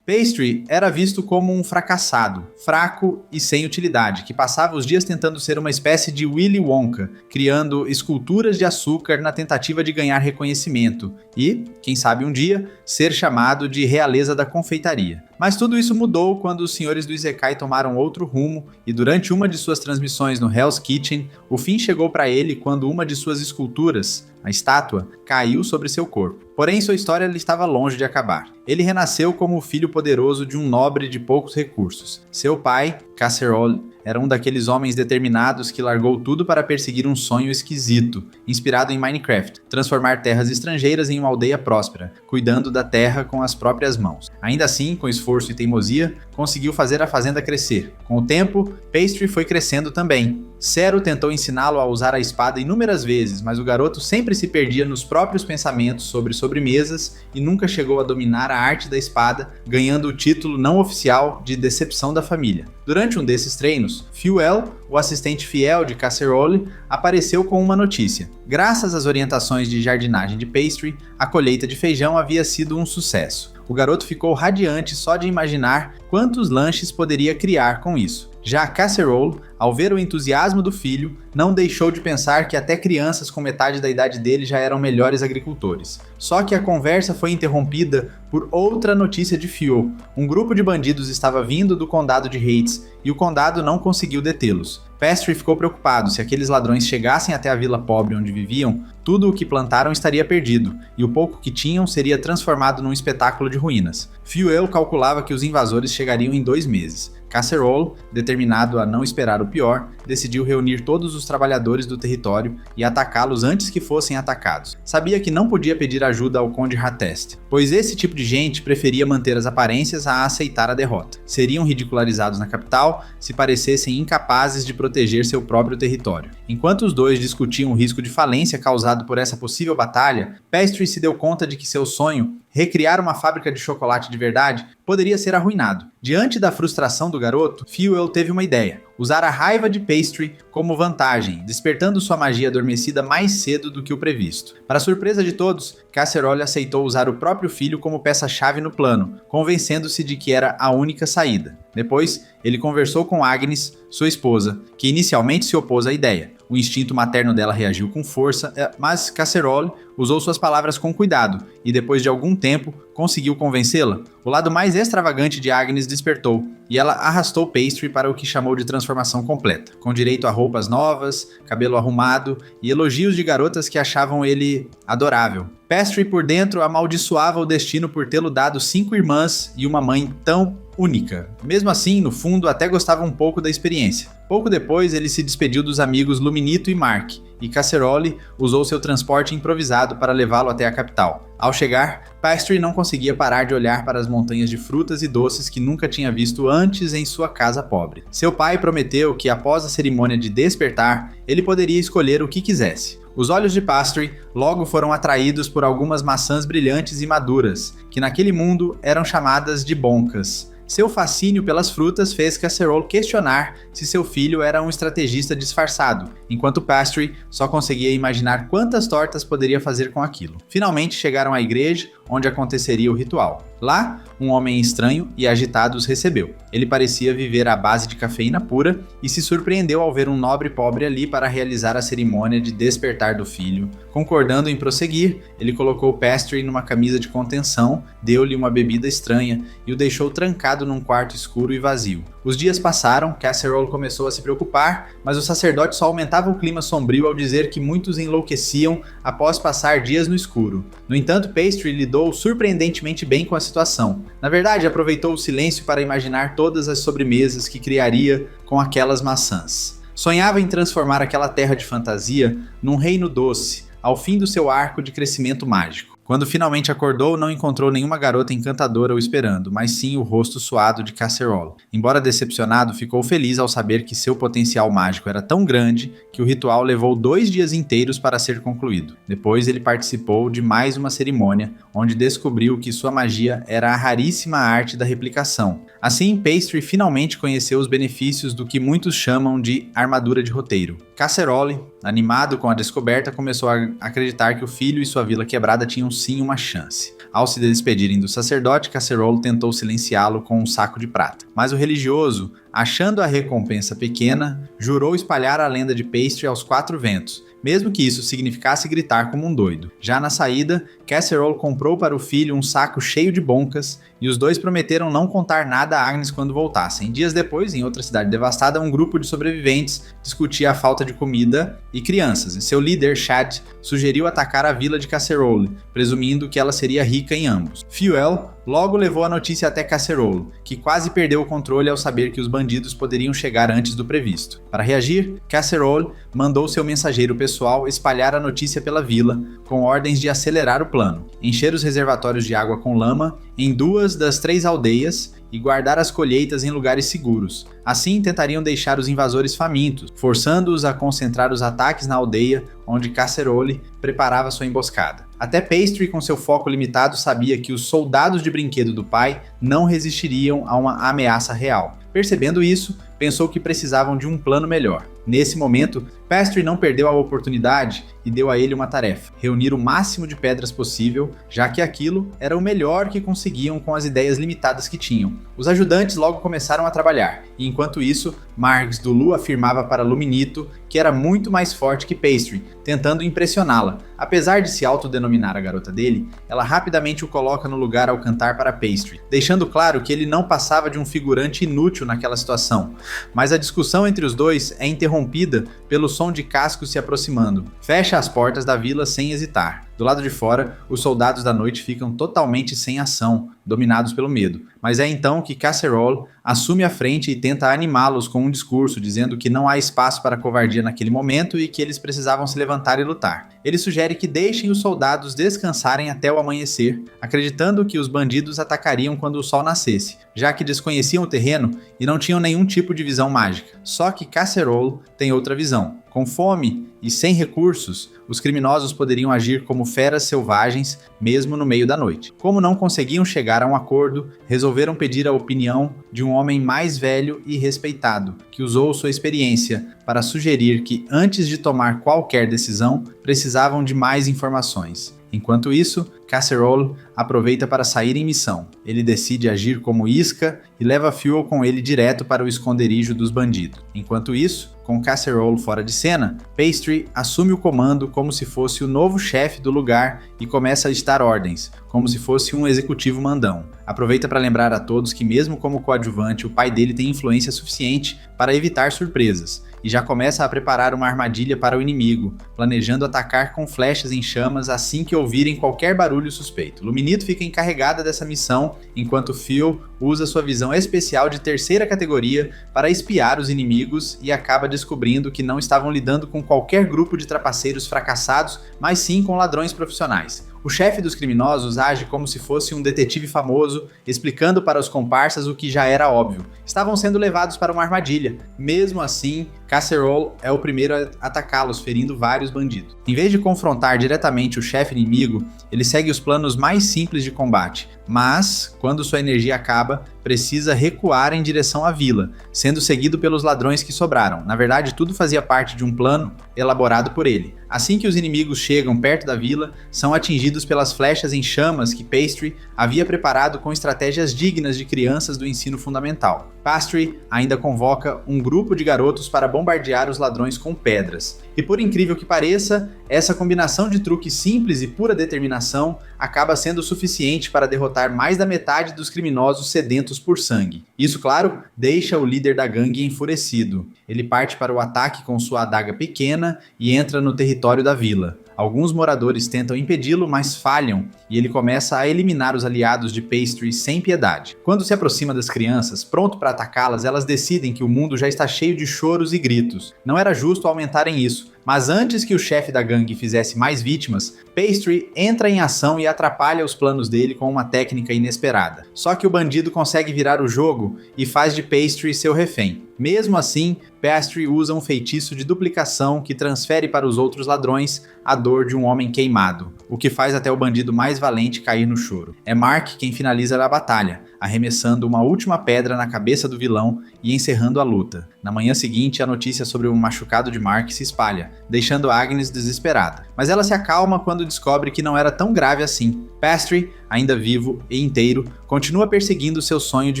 Pastry era visto como um fracassado, fraco e sem utilidade, que passava os dias tentando ser uma espécie de Willy Wonka, criando esculturas de açúcar na tentativa de ganhar reconhecimento e, quem sabe um dia, ser chamado de realeza da confeitaria. Mas tudo isso mudou quando os senhores do Isekai tomaram outro rumo e durante uma de suas transmissões no Hell's Kitchen, o fim chegou para ele quando uma de suas esculturas, a estátua, caiu sobre seu corpo. Porém, sua história estava longe de acabar. Ele renasceu como o filho poderoso de um nobre de poucos recursos. Seu pai, Casserole, era um daqueles homens determinados que largou tudo para perseguir um sonho esquisito, inspirado em Minecraft, transformar terras estrangeiras em uma aldeia próspera, cuidando da terra com as próprias mãos. Ainda assim, com esforço e teimosia, conseguiu fazer a fazenda crescer. Com o tempo, Pastry foi crescendo também. Zero tentou ensiná-lo a usar a espada inúmeras vezes, mas o garoto sempre se perdia nos próprios pensamentos sobre sobremesas e nunca chegou a dominar a arte da espada, ganhando o título não oficial de Decepção da Família. Durante um desses treinos, Fuel, o assistente fiel de Casserole, apareceu com uma notícia. Graças às orientações de jardinagem de Pastry, a colheita de feijão havia sido um sucesso. O garoto ficou radiante só de imaginar quantos lanches poderia criar com isso. Já Casserole, ao ver o entusiasmo do filho, não deixou de pensar que até crianças com metade da idade dele já eram melhores agricultores. Só que a conversa foi interrompida por outra notícia de Fuel. Um grupo de bandidos estava vindo do condado de Heights e o condado não conseguiu detê-los. Pastry ficou preocupado. Se aqueles ladrões chegassem até a vila pobre onde viviam, tudo o que plantaram estaria perdido, e o pouco que tinham seria transformado num espetáculo de ruínas. Fuel calculava que os invasores chegariam em 2 meses. Casserole, determinado a não esperar o pior, decidiu reunir todos os trabalhadores do território e atacá-los antes que fossem atacados. Sabia que não podia pedir ajuda ao Conde Hatest, pois esse tipo de gente preferia manter as aparências a aceitar a derrota. Seriam ridicularizados na capital se parecessem incapazes de proteger seu próprio território. Enquanto os dois discutiam o risco de falência causado por essa possível batalha, Pastry se deu conta de que seu sonho, recriar uma fábrica de chocolate de verdade, poderia ser arruinado. Diante da frustração do garoto, Fuel teve uma ideia: usar a raiva de Pastry como vantagem, despertando sua magia adormecida mais cedo do que o previsto. Para surpresa de todos, Casserole aceitou usar o próprio filho como peça-chave no plano, convencendo-se de que era a única saída. Depois, ele conversou com Agnes, sua esposa, que inicialmente se opôs à ideia. O instinto materno dela reagiu com força, mas Casserole usou suas palavras com cuidado e, depois de algum tempo, conseguiu convencê-la. O lado mais extravagante de Agnes despertou e ela arrastou Pastry para o que chamou de transformação completa, com direito a roupas novas, cabelo arrumado e elogios de garotas que achavam ele adorável. Pastry por dentro amaldiçoava o destino por tê-lo dado 5 irmãs e uma mãe tão única. Mesmo assim, no fundo, até gostava um pouco da experiência. Pouco depois, ele se despediu dos amigos Luminito e Mark, e Casserole usou seu transporte improvisado para levá-lo até a capital. Ao chegar, Pastry não conseguia parar de olhar para as montanhas de frutas e doces que nunca tinha visto antes em sua casa pobre. Seu pai prometeu que, após a cerimônia de despertar, ele poderia escolher o que quisesse. Os olhos de Pastry logo foram atraídos por algumas maçãs brilhantes e maduras, que naquele mundo eram chamadas de boncas. Seu fascínio pelas frutas fez Casserole questionar se seu filho era um estrategista disfarçado, enquanto Pastry só conseguia imaginar quantas tortas poderia fazer com aquilo. Finalmente chegaram à igreja, onde aconteceria o ritual. Lá, um homem estranho e agitado os recebeu. Ele parecia viver à base de cafeína pura e se surpreendeu ao ver um nobre pobre ali para realizar a cerimônia de despertar do filho. Concordando em prosseguir, ele colocou Pastry numa camisa de contenção, deu-lhe uma bebida estranha e o deixou trancado num quarto escuro e vazio. Os dias passaram, Casserole começou a se preocupar, mas o sacerdote só aumentava o clima sombrio ao dizer que muitos enlouqueciam após passar dias no escuro. No entanto, Pastry lidou surpreendentemente bem com a situação. Na verdade, aproveitou o silêncio para imaginar todas as sobremesas que criaria com aquelas maçãs. Sonhava em transformar aquela terra de fantasia num reino doce, ao fim do seu arco de crescimento mágico. Quando finalmente acordou, não encontrou nenhuma garota encantadora o esperando, mas sim o rosto suado de Casserole. Embora decepcionado, ficou feliz ao saber que seu potencial mágico era tão grande que o ritual levou 2 dias inteiros para ser concluído. Depois ele participou de mais uma cerimônia, onde descobriu que sua magia era a raríssima arte da replicação. Assim, Pastry finalmente conheceu os benefícios do que muitos chamam de armadura de roteiro. Casserole, animado com a descoberta, começou a acreditar que o filho e sua vila quebrada tinham sim uma chance. Ao se despedirem do sacerdote, Casserole tentou silenciá-lo com um saco de prata. Mas o religioso, achando a recompensa pequena, jurou espalhar a lenda de Pastry aos 4 ventos, mesmo que isso significasse gritar como um doido. Já na saída, Casserole comprou para o filho um saco cheio de boncas e os dois prometeram não contar nada a Agnes quando voltassem. Dias depois, em outra cidade devastada, um grupo de sobreviventes discutia a falta de comida e crianças, e seu líder, Chad, sugeriu atacar a vila de Casserole, presumindo que ela seria rica em ambos. Fuel logo levou a notícia até Casserole, que quase perdeu o controle ao saber que os bandidos poderiam chegar antes do previsto. Para reagir, Casserole mandou seu mensageiro pessoal espalhar a notícia pela vila, com ordens de acelerar o plano, encher os reservatórios de água com lama em 2 das 3 aldeias e guardar as colheitas em lugares seguros. Assim, tentariam deixar os invasores famintos, forçando-os a concentrar os ataques na aldeia onde Casserole preparava sua emboscada. Até Pastry, com seu foco limitado, sabia que os soldados de brinquedo do pai não resistiriam a uma ameaça real. Percebendo isso, pensou que precisavam de um plano melhor. Nesse momento, Pastry não perdeu a oportunidade e deu a ele uma tarefa: reunir o máximo de pedras possível, já que aquilo era o melhor que conseguiam com as ideias limitadas que tinham. Os ajudantes logo começaram a trabalhar, e enquanto isso, Margs Dulu afirmava para Luminito que era muito mais forte que Pastry, tentando impressioná-la. Apesar de se autodenominar a garota dele, ela rapidamente o coloca no lugar ao cantar para Pastry, deixando claro que ele não passava de um figurante inútil naquela situação. Mas a discussão entre os dois é interrompida pelo som de cascos se aproximando. Fecha as portas da vila sem hesitar. Do lado de fora, os soldados da noite ficam totalmente sem ação, dominados pelo medo. Mas é então que Casserole assume a frente e tenta animá-los com um discurso dizendo que não há espaço para covardia naquele momento e que eles precisavam se levantar e lutar. Ele sugere que deixem os soldados descansarem até o amanhecer, acreditando que os bandidos atacariam quando o sol nascesse, já que desconheciam o terreno e não tinham nenhum tipo de visão mágica. Só que Casserole tem outra visão. Com fome e sem recursos, os criminosos poderiam agir como feras selvagens, mesmo no meio da noite. Como não conseguiam chegar a um acordo, resolveram pedir a opinião de um homem mais velho e respeitado, que usou sua experiência para sugerir que, antes de tomar qualquer decisão, precisavam de mais informações. Enquanto isso, Casserole aproveita para sair em missão. Ele decide agir como isca e leva Fuel com ele direto para o esconderijo dos bandidos. Enquanto isso, com Casserole fora de cena, Pastry assume o comando como se fosse o novo chefe do lugar e começa a ditar ordens, como se fosse um executivo mandão. Aproveita para lembrar a todos que, mesmo como coadjuvante, o pai dele tem influência suficiente para evitar surpresas, e já começa a preparar uma armadilha para o inimigo, planejando atacar com flechas em chamas assim que ouvirem qualquer barulho suspeito. Luminito fica encarregada dessa missão, enquanto Fuel usa sua visão especial de 3ª categoria para espiar os inimigos e acaba descobrindo que não estavam lidando com qualquer grupo de trapaceiros fracassados, mas sim com ladrões profissionais. O chefe dos criminosos age como se fosse um detetive famoso, explicando para os comparsas o que já era óbvio. Estavam sendo levados para uma armadilha. Mesmo assim, Casserole é o primeiro a atacá-los, ferindo vários bandidos. Em vez de confrontar diretamente o chefe inimigo, ele segue os planos mais simples de combate, mas, quando sua energia acaba, precisa recuar em direção à vila, sendo seguido pelos ladrões que sobraram. Na verdade, tudo fazia parte de um plano elaborado por ele. Assim que os inimigos chegam perto da vila, são atingidos pelas flechas em chamas que Pastry havia preparado com estratégias dignas de crianças do ensino fundamental. Pastry ainda convoca um grupo de garotos para bombardear os ladrões com pedras. E por incrível que pareça, essa combinação de truques simples e pura determinação acaba sendo suficiente para derrotar mais da metade dos criminosos sedentos por sangue. Isso, claro, deixa o líder da gangue enfurecido. Ele parte para o ataque com sua adaga pequena e entra no território da vila. Alguns moradores tentam impedi-lo, mas falham, e ele começa a eliminar os aliados de Pastry sem piedade. Quando se aproxima das crianças, pronto para atacá-las, elas decidem que o mundo já está cheio de choros e gritos. Não era justo aumentarem isso, mas antes que o chefe da gangue fizesse mais vítimas, Pastry entra em ação e atrapalha os planos dele com uma técnica inesperada. Só que o bandido consegue virar o jogo e faz de Pastry seu refém. Mesmo assim, Pastry usa um feitiço de duplicação que transfere para os outros ladrões a dor de um homem queimado, o que faz até o bandido mais valente cair no choro. É Mark quem finaliza a batalha, arremessando uma última pedra na cabeça do vilão e encerrando a luta. Na manhã seguinte, a notícia sobre o machucado de Mark se espalha, deixando Agnes desesperada. Mas ela se acalma quando descobre que não era tão grave assim. Pastry, ainda vivo e inteiro, continua perseguindo seu sonho de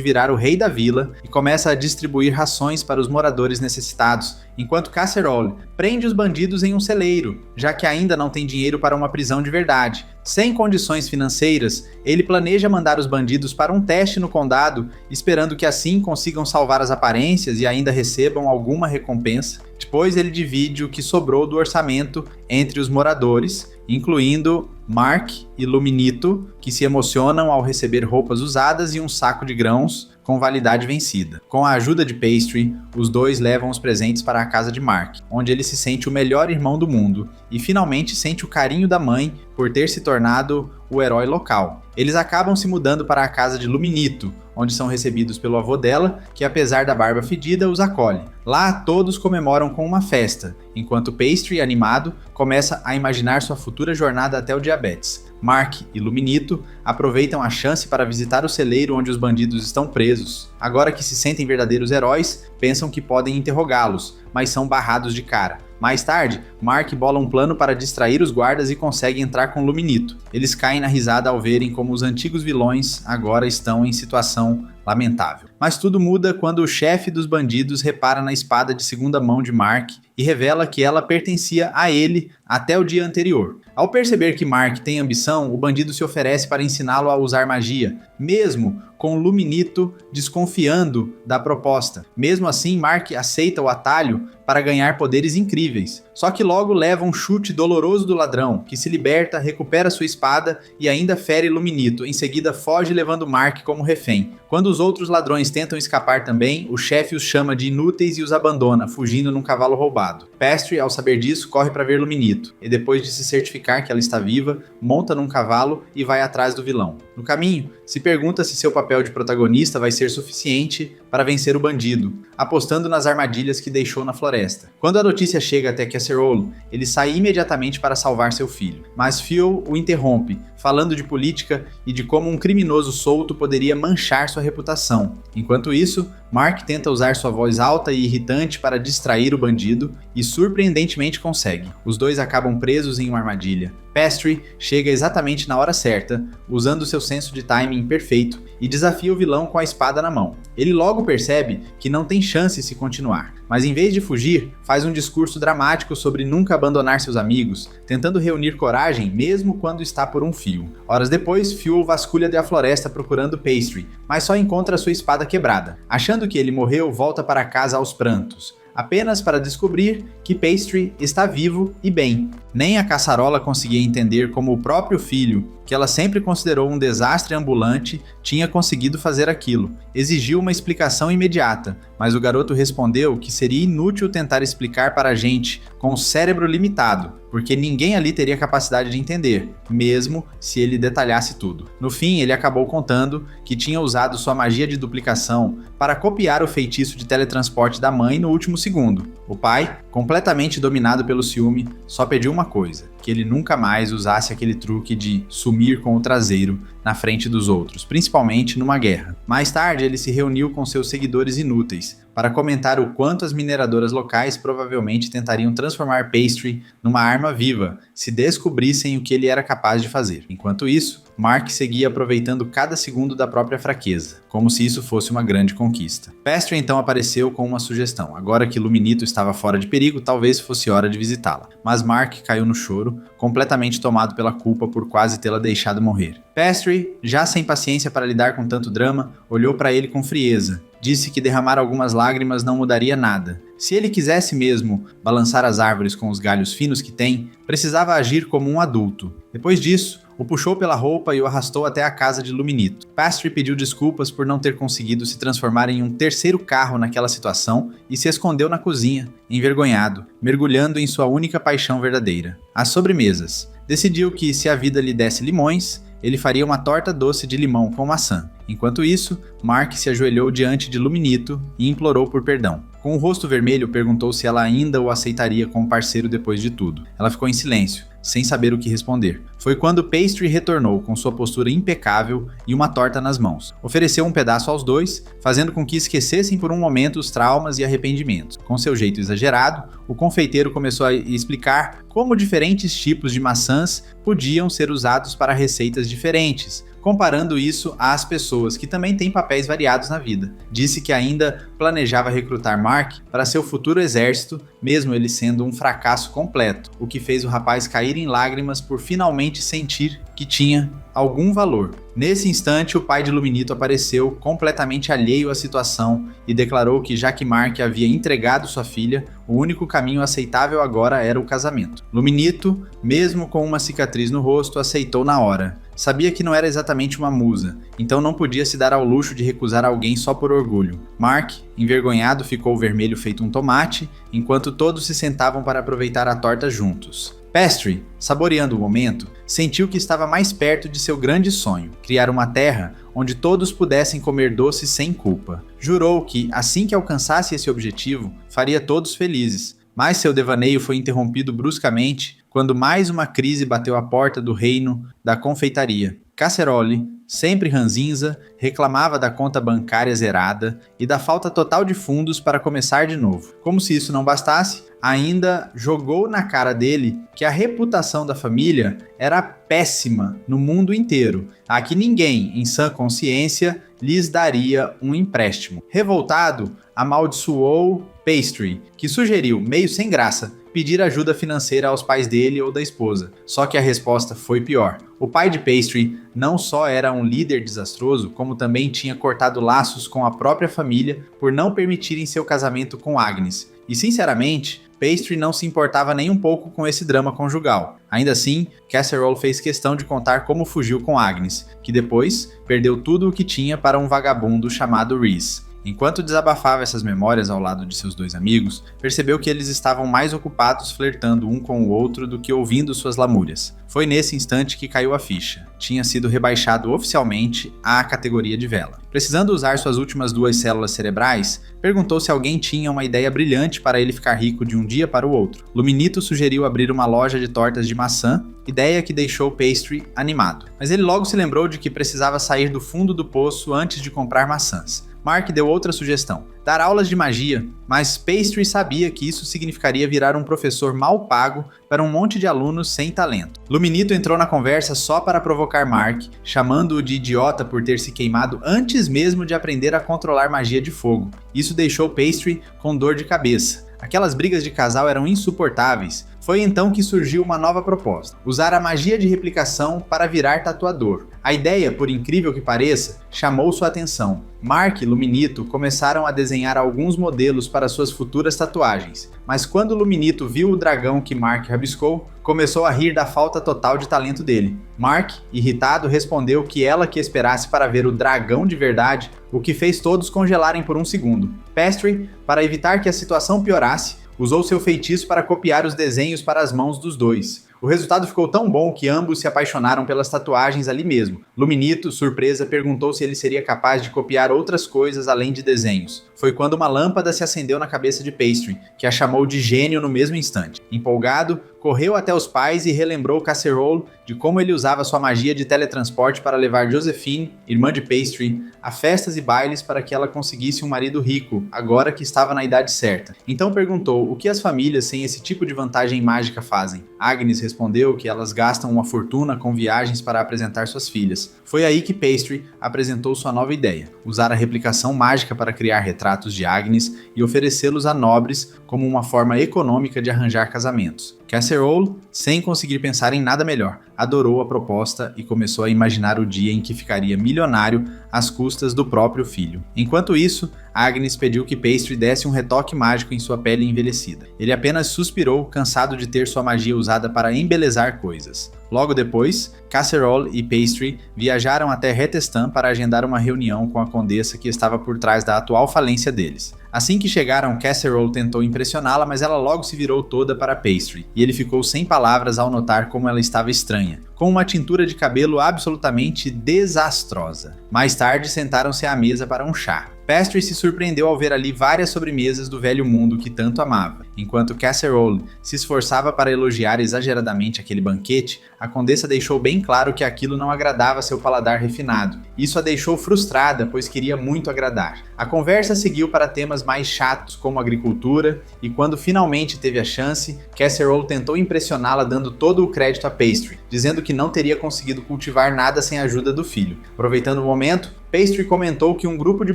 virar o rei da vila e começa a distribuir rações para os moradores necessitados, enquanto Casserole prende os bandidos em um celeiro, já que ainda não tem dinheiro para uma prisão de verdade. Sem condições financeiras, ele planeja mandar os bandidos para um teste no condado, esperando que assim consigam salvar as aparências e ainda recebam alguma recompensa. Depois ele divide o que sobrou do orçamento entre os moradores, incluindo Mark e Luminito, que se emocionam ao receber roupas usadas e um saco de grãos com validade vencida. Com a ajuda de Pastry, os dois levam os presentes para a casa de Mark, onde ele se sente o melhor irmão do mundo e finalmente sente o carinho da mãe por ter se tornado o herói local. Eles acabam se mudando para a casa de Luminito, onde são recebidos pelo avô dela, que apesar da barba fedida, os acolhe. Lá, todos comemoram com uma festa, enquanto Pastry, animado, começa a imaginar sua futura jornada até o diabetes. Mark e Luminito aproveitam a chance para visitar o celeiro onde os bandidos estão presos. Agora que se sentem verdadeiros heróis, pensam que podem interrogá-los, mas são barrados de cara. Mais tarde, Mark bola um plano para distrair os guardas e consegue entrar com Luminito. Eles caem na risada ao verem como os antigos vilões agora estão em situação lamentável. Mas tudo muda quando o chefe dos bandidos repara na espada de segunda mão de Mark e revela que ela pertencia a ele até o dia anterior. Ao perceber que Mark tem ambição, o bandido se oferece para ensiná-lo a usar magia, mesmo com Luminito desconfiando da proposta. Mesmo assim, Mark aceita o atalho para ganhar poderes incríveis. Só que logo leva um chute doloroso do ladrão, que se liberta, recupera sua espada e ainda fere Luminito. Em seguida foge levando Mark como refém. Quando os outros ladrões tentam escapar também, o chefe os chama de inúteis e os abandona, fugindo num cavalo roubado. Pastry, ao saber disso, corre para ver Luminito, e depois de se certificar que ela está viva, monta num cavalo e vai atrás do vilão. No caminho, se pergunta se seu papel de protagonista vai ser suficiente para vencer o bandido, apostando nas armadilhas que deixou na floresta. Quando a notícia chega até Casserole, ele sai imediatamente para salvar seu filho, mas Phil o interrompe, falando de política e de como um criminoso solto poderia manchar sua reputação. Enquanto isso, Mark tenta usar sua voz alta e irritante para distrair o bandido e surpreendentemente consegue. Os dois acabam presos em uma armadilha. Pastry chega exatamente na hora certa, usando seu senso de timing perfeito, e desafia o vilão com a espada na mão. Ele logo percebe que não tem chance se continuar, mas em vez de fugir, faz um discurso dramático sobre nunca abandonar seus amigos, tentando reunir coragem mesmo quando está por um fio. Horas depois, Phil vasculha a floresta procurando Pastry, mas só encontra sua espada quebrada. Achando que ele morreu, volta para casa aos prantos, apenas para descobrir que Pastry está vivo e bem. Nem a caçarola conseguia entender como o próprio filho, que ela sempre considerou um desastre ambulante, tinha conseguido fazer aquilo. Exigiu uma explicação imediata, mas o garoto respondeu que seria inútil tentar explicar para a gente com o cérebro limitado, porque ninguém ali teria capacidade de entender, mesmo se ele detalhasse tudo. No fim, ele acabou contando que tinha usado sua magia de duplicação para copiar o feitiço de teletransporte da mãe no último segundo. O pai, completamente dominado pelo ciúme, só pediu uma coisa: que ele nunca mais usasse aquele truque de sumir com o traseiro na frente dos outros, principalmente numa guerra. Mais tarde, ele se reuniu com seus seguidores inúteis para comentar o quanto as mineradoras locais provavelmente tentariam transformar Pastry numa arma viva se descobrissem o que ele era capaz de fazer. Enquanto isso, Mark seguia aproveitando cada segundo da própria fraqueza, como se isso fosse uma grande conquista. Pastry então apareceu com uma sugestão. Agora que Luminito estava fora de perigo, talvez fosse hora de visitá-la. Mas Mark caiu no choro, completamente tomado pela culpa por quase tê-la deixado morrer. Pastry, já sem paciência para lidar com tanto drama, olhou para ele com frieza. Disse que derramar algumas lágrimas não mudaria nada. Se ele quisesse mesmo balançar as árvores com os galhos finos que tem, precisava agir como um adulto. Depois disso, o puxou pela roupa e o arrastou até a casa de Luminito. Pastry pediu desculpas por não ter conseguido se transformar em um terceiro carro naquela situação e se escondeu na cozinha, envergonhado, mergulhando em sua única paixão verdadeira: as sobremesas. Decidiu que, se a vida lhe desse limões, ele faria uma torta doce de limão com maçã. Enquanto isso, Mark se ajoelhou diante de Luminito e implorou por perdão. Com o rosto vermelho, perguntou se ela ainda o aceitaria como parceiro depois de tudo. Ela ficou em silêncio, sem saber o que responder. Foi quando Pastry retornou com sua postura impecável e uma torta nas mãos. Ofereceu um pedaço aos dois, fazendo com que esquecessem por um momento os traumas e arrependimentos. Com seu jeito exagerado, o confeiteiro começou a explicar como diferentes tipos de maçãs podiam ser usados para receitas diferentes, comparando isso às pessoas que também têm papéis variados na vida. Disse que ainda planejava recrutar Mark para seu futuro exército, mesmo ele sendo um fracasso completo, o que fez o rapaz cair em lágrimas por finalmente sentir que tinha algum valor. Nesse instante, o pai de Luminito apareceu completamente alheio à situação e declarou que, já que Mark havia entregado sua filha, o único caminho aceitável agora era o casamento. Luminito, mesmo com uma cicatriz no rosto, aceitou na hora. Sabia que não era exatamente uma musa, então não podia se dar ao luxo de recusar alguém só por orgulho. Mark, envergonhado, ficou vermelho feito um tomate, enquanto todos se sentavam para aproveitar a torta juntos. Pastry, saboreando o momento, sentiu que estava mais perto de seu grande sonho, criar uma terra onde todos pudessem comer doces sem culpa. Jurou que, assim que alcançasse esse objetivo, faria todos felizes, mas seu devaneio foi interrompido bruscamente quando mais uma crise bateu à porta do reino da confeitaria. Casserole, sempre ranzinza, reclamava da conta bancária zerada e da falta total de fundos para começar de novo. Como se isso não bastasse, ainda jogou na cara dele que a reputação da família era péssima no mundo inteiro, a que ninguém, em sã consciência, lhes daria um empréstimo. Revoltado, amaldiçoou Pastry, que sugeriu, meio sem graça, pedir ajuda financeira aos pais dele ou da esposa. Só que a resposta foi pior. O pai de Pastry não só era um líder desastroso, como também tinha cortado laços com a própria família por não permitirem seu casamento com Agnes. E sinceramente, Pastry não se importava nem um pouco com esse drama conjugal. Ainda assim, Casserole fez questão de contar como fugiu com Agnes, que depois perdeu tudo o que tinha para um vagabundo chamado Rhys. Enquanto desabafava essas memórias ao lado de seus dois amigos, percebeu que eles estavam mais ocupados flertando um com o outro do que ouvindo suas lamúrias. Foi nesse instante que caiu a ficha. Tinha sido rebaixado oficialmente à categoria de vela. Precisando usar suas últimas 2 células cerebrais, perguntou se alguém tinha uma ideia brilhante para ele ficar rico de um dia para o outro. Luminito sugeriu abrir uma loja de tortas de maçã, ideia que deixou Pastry animado. Mas ele logo se lembrou de que precisava sair do fundo do poço antes de comprar maçãs. Mark deu outra sugestão, dar aulas de magia, mas Pastry sabia que isso significaria virar um professor mal pago para um monte de alunos sem talento. Luminito entrou na conversa só para provocar Mark, chamando-o de idiota por ter se queimado antes mesmo de aprender a controlar magia de fogo. Isso deixou Pastry com dor de cabeça. Aquelas brigas de casal eram insuportáveis. Foi então que surgiu uma nova proposta: usar a magia de replicação para virar tatuador. A ideia, por incrível que pareça, chamou sua atenção. Mark e Luminito começaram a desenhar alguns modelos para suas futuras tatuagens, mas quando Luminito viu o dragão que Mark rabiscou, começou a rir da falta total de talento dele. Mark, irritado, respondeu que ela que esperasse para ver o dragão de verdade, o que fez todos congelarem por um segundo. Pastry, para evitar que a situação piorasse, usou seu feitiço para copiar os desenhos para as mãos dos dois. O resultado ficou tão bom que ambos se apaixonaram pelas tatuagens ali mesmo. Luminito, surpresa, perguntou se ele seria capaz de copiar outras coisas além de desenhos. Foi quando uma lâmpada se acendeu na cabeça de Pastry, que a chamou de gênio no mesmo instante. Empolgado, correu até os pais e relembrou Casserole de como ele usava sua magia de teletransporte para levar Josephine, irmã de Pastry, a festas e bailes para que ela conseguisse um marido rico, agora que estava na idade certa. Então perguntou o que as famílias sem esse tipo de vantagem mágica fazem. Agnes respondeu que elas gastam uma fortuna com viagens para apresentar suas filhas. Foi aí que Pastry apresentou sua nova ideia: usar a replicação mágica para criar retratos de Agnes e oferecê-los a nobres como uma forma econômica de arranjar casamentos. Casserole, sem conseguir pensar em nada melhor, adorou a proposta e começou a imaginar o dia em que ficaria milionário às custas do próprio filho. Enquanto isso, Agnes pediu que Pastry desse um retoque mágico em sua pele envelhecida. Ele apenas suspirou, cansado de ter sua magia usada para embelezar coisas. Logo depois, Casserole e Pastry viajaram até Retestan para agendar uma reunião com a condessa que estava por trás da atual falência deles. Assim que chegaram, Casserole tentou impressioná-la, mas ela logo se virou toda para Pastry, e ele ficou sem palavras ao notar como ela estava estranha, com uma tintura de cabelo absolutamente desastrosa. Mais tarde, sentaram-se à mesa para um chá. Pastry se surpreendeu ao ver ali várias sobremesas do velho mundo que tanto amava. Enquanto Casserole se esforçava para elogiar exageradamente aquele banquete, a condessa deixou bem claro que aquilo não agradava seu paladar refinado. Isso a deixou frustrada, pois queria muito agradar. A conversa seguiu para temas mais chatos, como agricultura, e quando finalmente teve a chance, Casserole tentou impressioná-la dando todo o crédito a Pastry, dizendo que não teria conseguido cultivar nada sem a ajuda do filho. Aproveitando o momento, Pastry comentou que um grupo de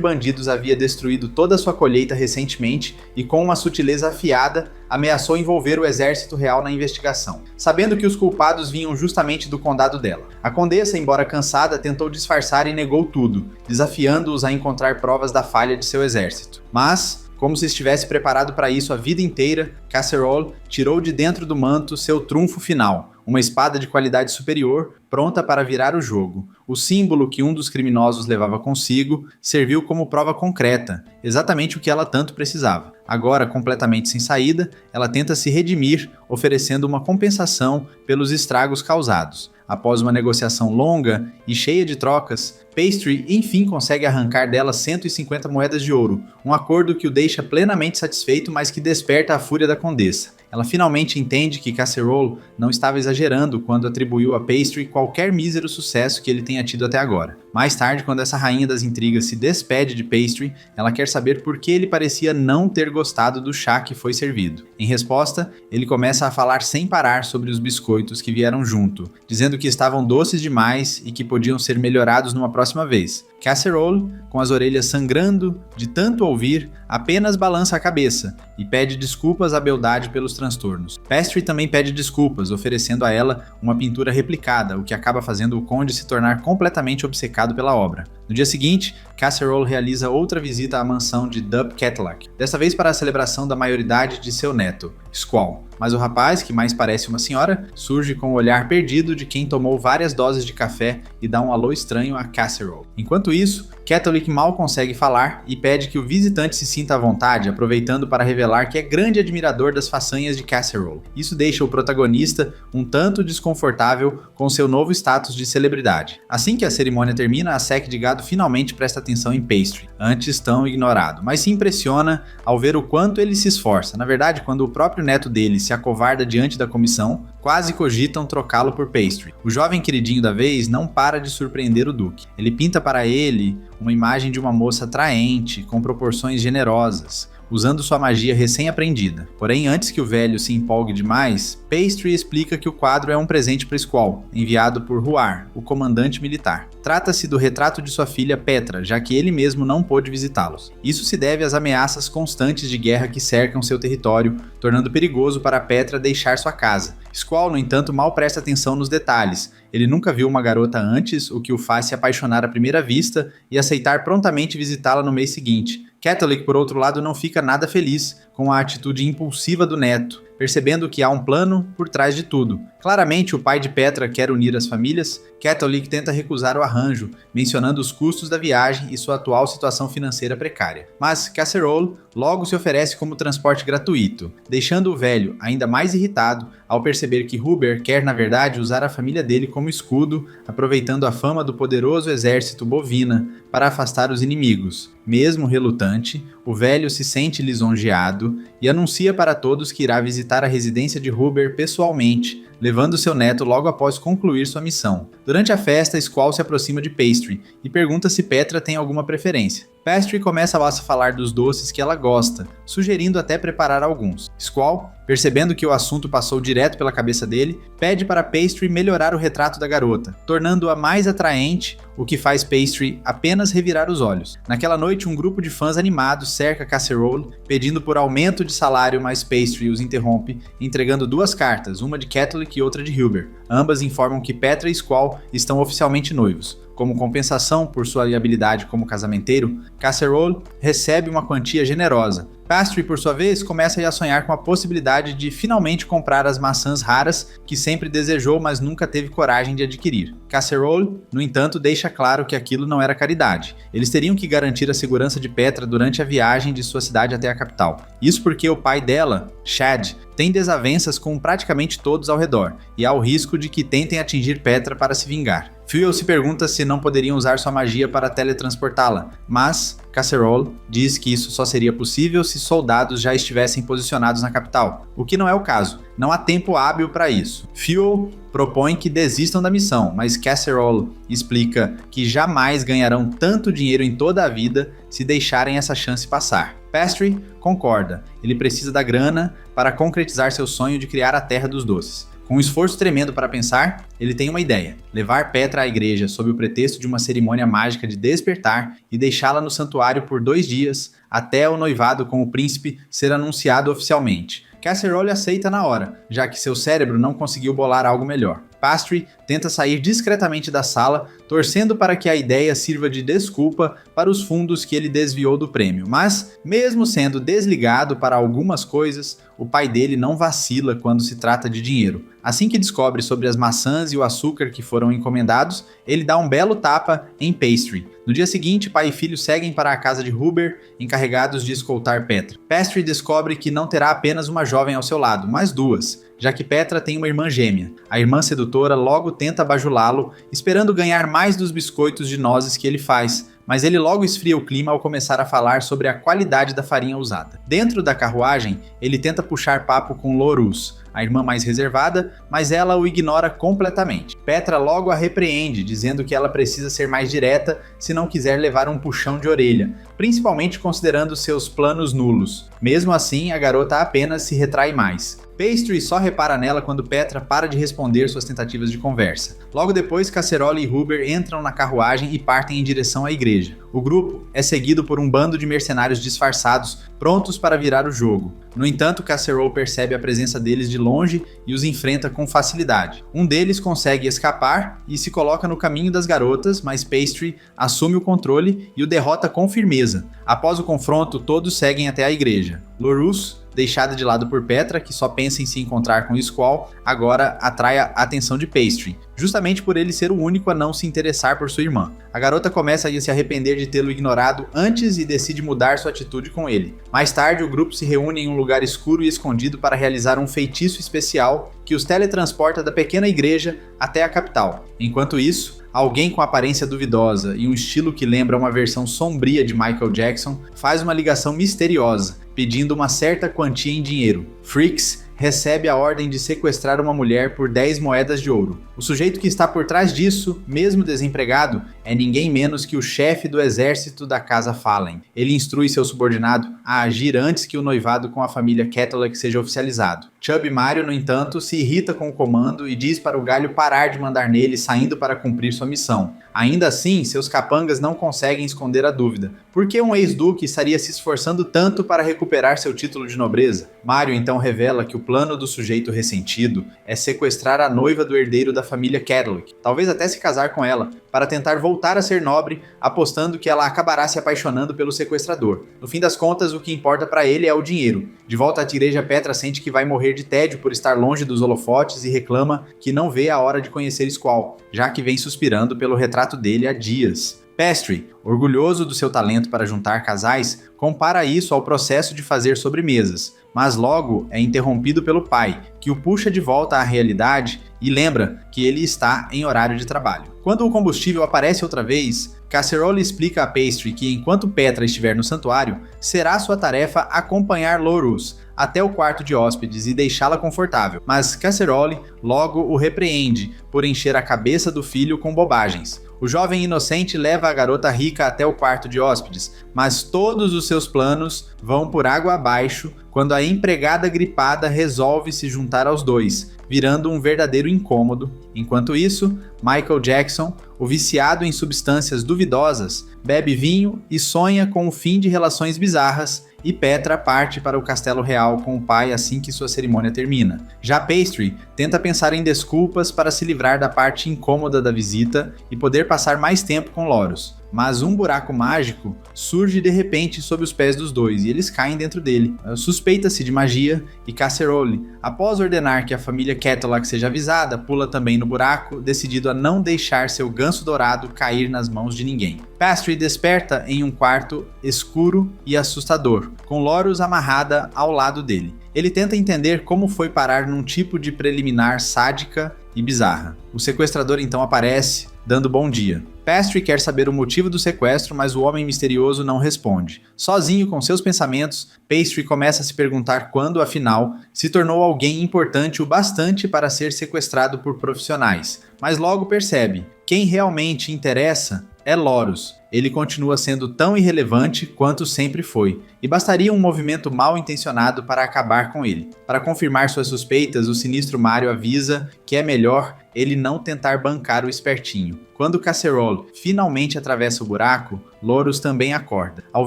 bandidos havia destruído toda a sua colheita recentemente e, com uma sutileza afiada, ameaçou envolver o exército real na investigação, sabendo que os culpados vinham justamente do condado dela. A condessa, embora cansada, tentou disfarçar e negou tudo, desafiando-os a encontrar provas da falha de seu exército. Mas, como se estivesse preparado para isso a vida inteira, Casserole tirou de dentro do manto seu trunfo final, uma espada de qualidade superior, pronta para virar o jogo. O símbolo que um dos criminosos levava consigo serviu como prova concreta, exatamente o que ela tanto precisava. Agora, completamente sem saída, ela tenta se redimir, oferecendo uma compensação pelos estragos causados. Após uma negociação longa e cheia de trocas, Pastry enfim consegue arrancar dela 150 moedas de ouro, um acordo que o deixa plenamente satisfeito, mas que desperta a fúria da condessa. Ela finalmente entende que Casserole não estava exagerando quando atribuiu a Pastry qualquer mísero sucesso que ele tenha tido até agora. Mais tarde, quando essa rainha das intrigas se despede de Pastry, ela quer saber por que ele parecia não ter gostado do chá que foi servido. Em resposta, ele começa a falar sem parar sobre os biscoitos que vieram junto, dizendo que estavam doces demais e que podiam ser melhorados numa próxima vez. Casserole, com as orelhas sangrando de tanto ouvir, apenas balança a cabeça e pede desculpas à beldade pelos transtornos. Pastry também pede desculpas, oferecendo a ela uma pintura replicada, o que acaba fazendo o conde se tornar completamente obcecado pela obra. No dia seguinte, Casserole realiza outra visita à mansão de Dub Cadillac, dessa vez para a celebração da maioridade de seu neto, Squall. Mas o rapaz, que mais parece uma senhora, surge com o olhar perdido de quem tomou várias doses de café e dá um alô estranho a Casserole. Enquanto isso, Cadillac mal consegue falar e pede que o visitante se sinta à vontade, aproveitando para revelar que é grande admirador das façanhas de Casserole. Isso deixa o protagonista um tanto desconfortável com seu novo status de celebridade. Assim que a cerimônia termina, a Sec de Gado finalmente presta atenção em Pastry, antes tão ignorado, mas se impressiona ao ver o quanto ele se esforça. Na verdade, quando o próprio neto dele se acovarda diante da comissão, quase cogitam trocá-lo por Pastry. O jovem queridinho da vez não para de surpreender o duque. Ele pinta para ele uma imagem de uma moça atraente, com proporções generosas, usando sua magia recém-aprendida. Porém, antes que o velho se empolgue demais, Pastry explica que o quadro é um presente para Squall, enviado por Huar, o comandante militar. Trata-se do retrato de sua filha Petra, já que ele mesmo não pôde visitá-los. Isso se deve às ameaças constantes de guerra que cercam seu território, tornando perigoso para Petra deixar sua casa. Squall, no entanto, mal presta atenção nos detalhes. Ele nunca viu uma garota antes, o que o faz se apaixonar à primeira vista e aceitar prontamente visitá-la no mês seguinte. Cadillac, por outro lado, não fica nada feliz com a atitude impulsiva do neto, percebendo que há um plano por trás de tudo. Claramente, o pai de Petra quer unir as famílias. Cadillac tenta recusar o arranjo, mencionando os custos da viagem e sua atual situação financeira precária. Mas Casserole logo se oferece como transporte gratuito, deixando o velho ainda mais irritado ao perceber que Hubert quer, na verdade, usar a família dele como escudo, aproveitando a fama do poderoso exército bovina para afastar os inimigos. Mesmo relutante, o velho se sente lisonjeado e anuncia para todos que irá visitar a residência de Hubert pessoalmente, levando seu neto logo após concluir sua missão. Durante a festa, Squall se aproxima de Pastry e pergunta se Petra tem alguma preferência. Pastry começa a falar dos doces que ela gosta, sugerindo até preparar alguns. Squall, percebendo que o assunto passou direto pela cabeça dele, pede para Pastry melhorar o retrato da garota, tornando-a mais atraente, o que faz Pastry apenas revirar os olhos. Naquela noite, um grupo de fãs animados cerca Casserole, pedindo por aumento de salário, mas Pastry os interrompe, entregando duas cartas, uma de Cadillac e outra de Hubert. Ambas informam que Petra e Squall estão oficialmente noivos. Como compensação por sua habilidade como casamenteiro, Casserole recebe uma quantia generosa. Pastry, por sua vez, começa a sonhar com a possibilidade de finalmente comprar as maçãs raras que sempre desejou, mas nunca teve coragem de adquirir. Casserole, no entanto, deixa claro que aquilo não era caridade. Eles teriam que garantir a segurança de Petra durante a viagem de sua cidade até a capital. Isso porque o pai dela, Chad, tem desavenças com praticamente todos ao redor, e há o risco de que tentem atingir Petra para se vingar. Fuel se pergunta se não poderiam usar sua magia para teletransportá-la, mas Casserole diz que isso só seria possível se soldados já estivessem posicionados na capital, o que não é o caso. Não há tempo hábil para isso. Fuel propõe que desistam da missão, mas Casserole explica que jamais ganharão tanto dinheiro em toda a vida se deixarem essa chance passar. Pastry concorda, ele precisa da grana para concretizar seu sonho de criar a Terra dos Doces. Com um esforço tremendo para pensar, ele tem uma ideia: levar Petra à igreja sob o pretexto de uma cerimônia mágica de despertar e deixá-la no santuário por 2 dias, até o noivado com o príncipe ser anunciado oficialmente. Casserole aceita na hora, já que seu cérebro não conseguiu bolar algo melhor. Pastry tenta sair discretamente da sala, torcendo para que a ideia sirva de desculpa para os fundos que ele desviou do prêmio. Mas, mesmo sendo desligado para algumas coisas, o pai dele não vacila quando se trata de dinheiro. Assim que descobre sobre as maçãs e o açúcar que foram encomendados, ele dá um belo tapa em Pastry. No dia seguinte, pai e filho seguem para a casa de Huber, encarregados de escoltar Petra. Pastry descobre que não terá apenas uma jovem ao seu lado, mas 2, já que Petra tem uma irmã gêmea. A irmã sedutora logo tenta bajulá-lo, esperando ganhar mais dos biscoitos de nozes que ele faz, mas ele logo esfria o clima ao começar a falar sobre a qualidade da farinha usada. Dentro da carruagem, ele tenta puxar papo com Lorus, a irmã mais reservada, mas ela o ignora completamente. Petra logo a repreende, dizendo que ela precisa ser mais direta se não quiser levar um puxão de orelha, principalmente considerando seus planos nulos. Mesmo assim, a garota apenas se retrai mais. Pastry só repara nela quando Petra para de responder suas tentativas de conversa. Logo depois, Casserole e Huber entram na carruagem e partem em direção à igreja. O grupo é seguido por um bando de mercenários disfarçados, prontos para virar o jogo. No entanto, Casserole percebe a presença deles de longe e os enfrenta com facilidade. Um deles consegue escapar e se coloca no caminho das garotas, mas Pastry assume o controle e o derrota com firmeza. Após o confronto, todos seguem até a igreja. Lorus, deixada de lado por Petra, que só pensa em se encontrar com Squall, agora atrai a atenção de Pastry, justamente por ele ser o único a não se interessar por sua irmã. A garota começa a se arrepender de tê-lo ignorado antes e decide mudar sua atitude com ele. Mais tarde, o grupo se reúne em um lugar escuro e escondido para realizar um feitiço especial que os teletransporta da pequena igreja até a capital. Enquanto isso, alguém com aparência duvidosa e um estilo que lembra uma versão sombria de Michael Jackson faz uma ligação misteriosa, pedindo uma certa quantia em dinheiro. Freaks recebe a ordem de sequestrar uma mulher por 10 moedas de ouro. O sujeito que está por trás disso, mesmo desempregado, é ninguém menos que o chefe do exército da Casa Fallen. Ele instrui seu subordinado a agir antes que o noivado com a família Cadillac seja oficializado. Chub Mario, no entanto, se irrita com o comando e diz para o galho parar de mandar nele, saindo para cumprir sua missão. Ainda assim, seus capangas não conseguem esconder a dúvida. Por que um ex-duque estaria se esforçando tanto para recuperar seu título de nobreza? Mario então revela que o plano do sujeito ressentido é sequestrar a noiva do herdeiro da família Cadillac, talvez até se casar com ela, para tentar voltar a ser nobre, apostando que ela acabará se apaixonando pelo sequestrador. No fim das contas, o que importa para ele é o dinheiro. De volta à igreja, Petra sente que vai morrer de tédio por estar longe dos holofotes e reclama que não vê a hora de conhecer Squall, já que vem suspirando pelo retrato dele há dias. Pastry, orgulhoso do seu talento para juntar casais, compara isso ao processo de fazer sobremesas, mas logo é interrompido pelo pai, que o puxa de volta à realidade e lembra que ele está em horário de trabalho. Quando o combustível aparece outra vez, Casserole explica a Pastry que enquanto Petra estiver no santuário, será sua tarefa acompanhar Lorus até o quarto de hóspedes e deixá-la confortável, mas Casserole logo o repreende por encher a cabeça do filho com bobagens. O jovem inocente leva a garota rica até o quarto de hóspedes, mas todos os seus planos vão por água abaixo quando a empregada gripada resolve se juntar aos dois, virando um verdadeiro incômodo. Enquanto isso, Michael Jackson, o viciado em substâncias duvidosas, bebe vinho e sonha com o fim de relações bizarras, e Petra parte para o castelo real com o pai assim que sua cerimônia termina. Já Pastry tenta pensar em desculpas para se livrar da parte incômoda da visita e poder passar mais tempo com Lorus. Mas um buraco mágico surge de repente sob os pés dos dois e eles caem dentro dele. Suspeita-se de magia e Casserole, após ordenar que a família Cadillac seja avisada, pula também no buraco, decidido a não deixar seu ganso dourado cair nas mãos de ninguém. Pastry desperta em um quarto escuro e assustador, com Lorus amarrada ao lado dele. Ele tenta entender como foi parar num tipo de preliminar sádica e bizarra. O sequestrador então aparece, dando bom dia. Pastry quer saber o motivo do sequestro, mas o homem misterioso não responde. Sozinho com seus pensamentos, Pastry começa a se perguntar quando, afinal, se tornou alguém importante o bastante para ser sequestrado por profissionais. Mas logo percebe, quem realmente interessa é Lorus. Ele continua sendo tão irrelevante quanto sempre foi, e bastaria um movimento mal intencionado para acabar com ele. Para confirmar suas suspeitas, o sinistro Mario avisa que é melhor ele não tentar bancar o espertinho. Quando Casserole finalmente atravessa o buraco, Lorus também acorda. Ao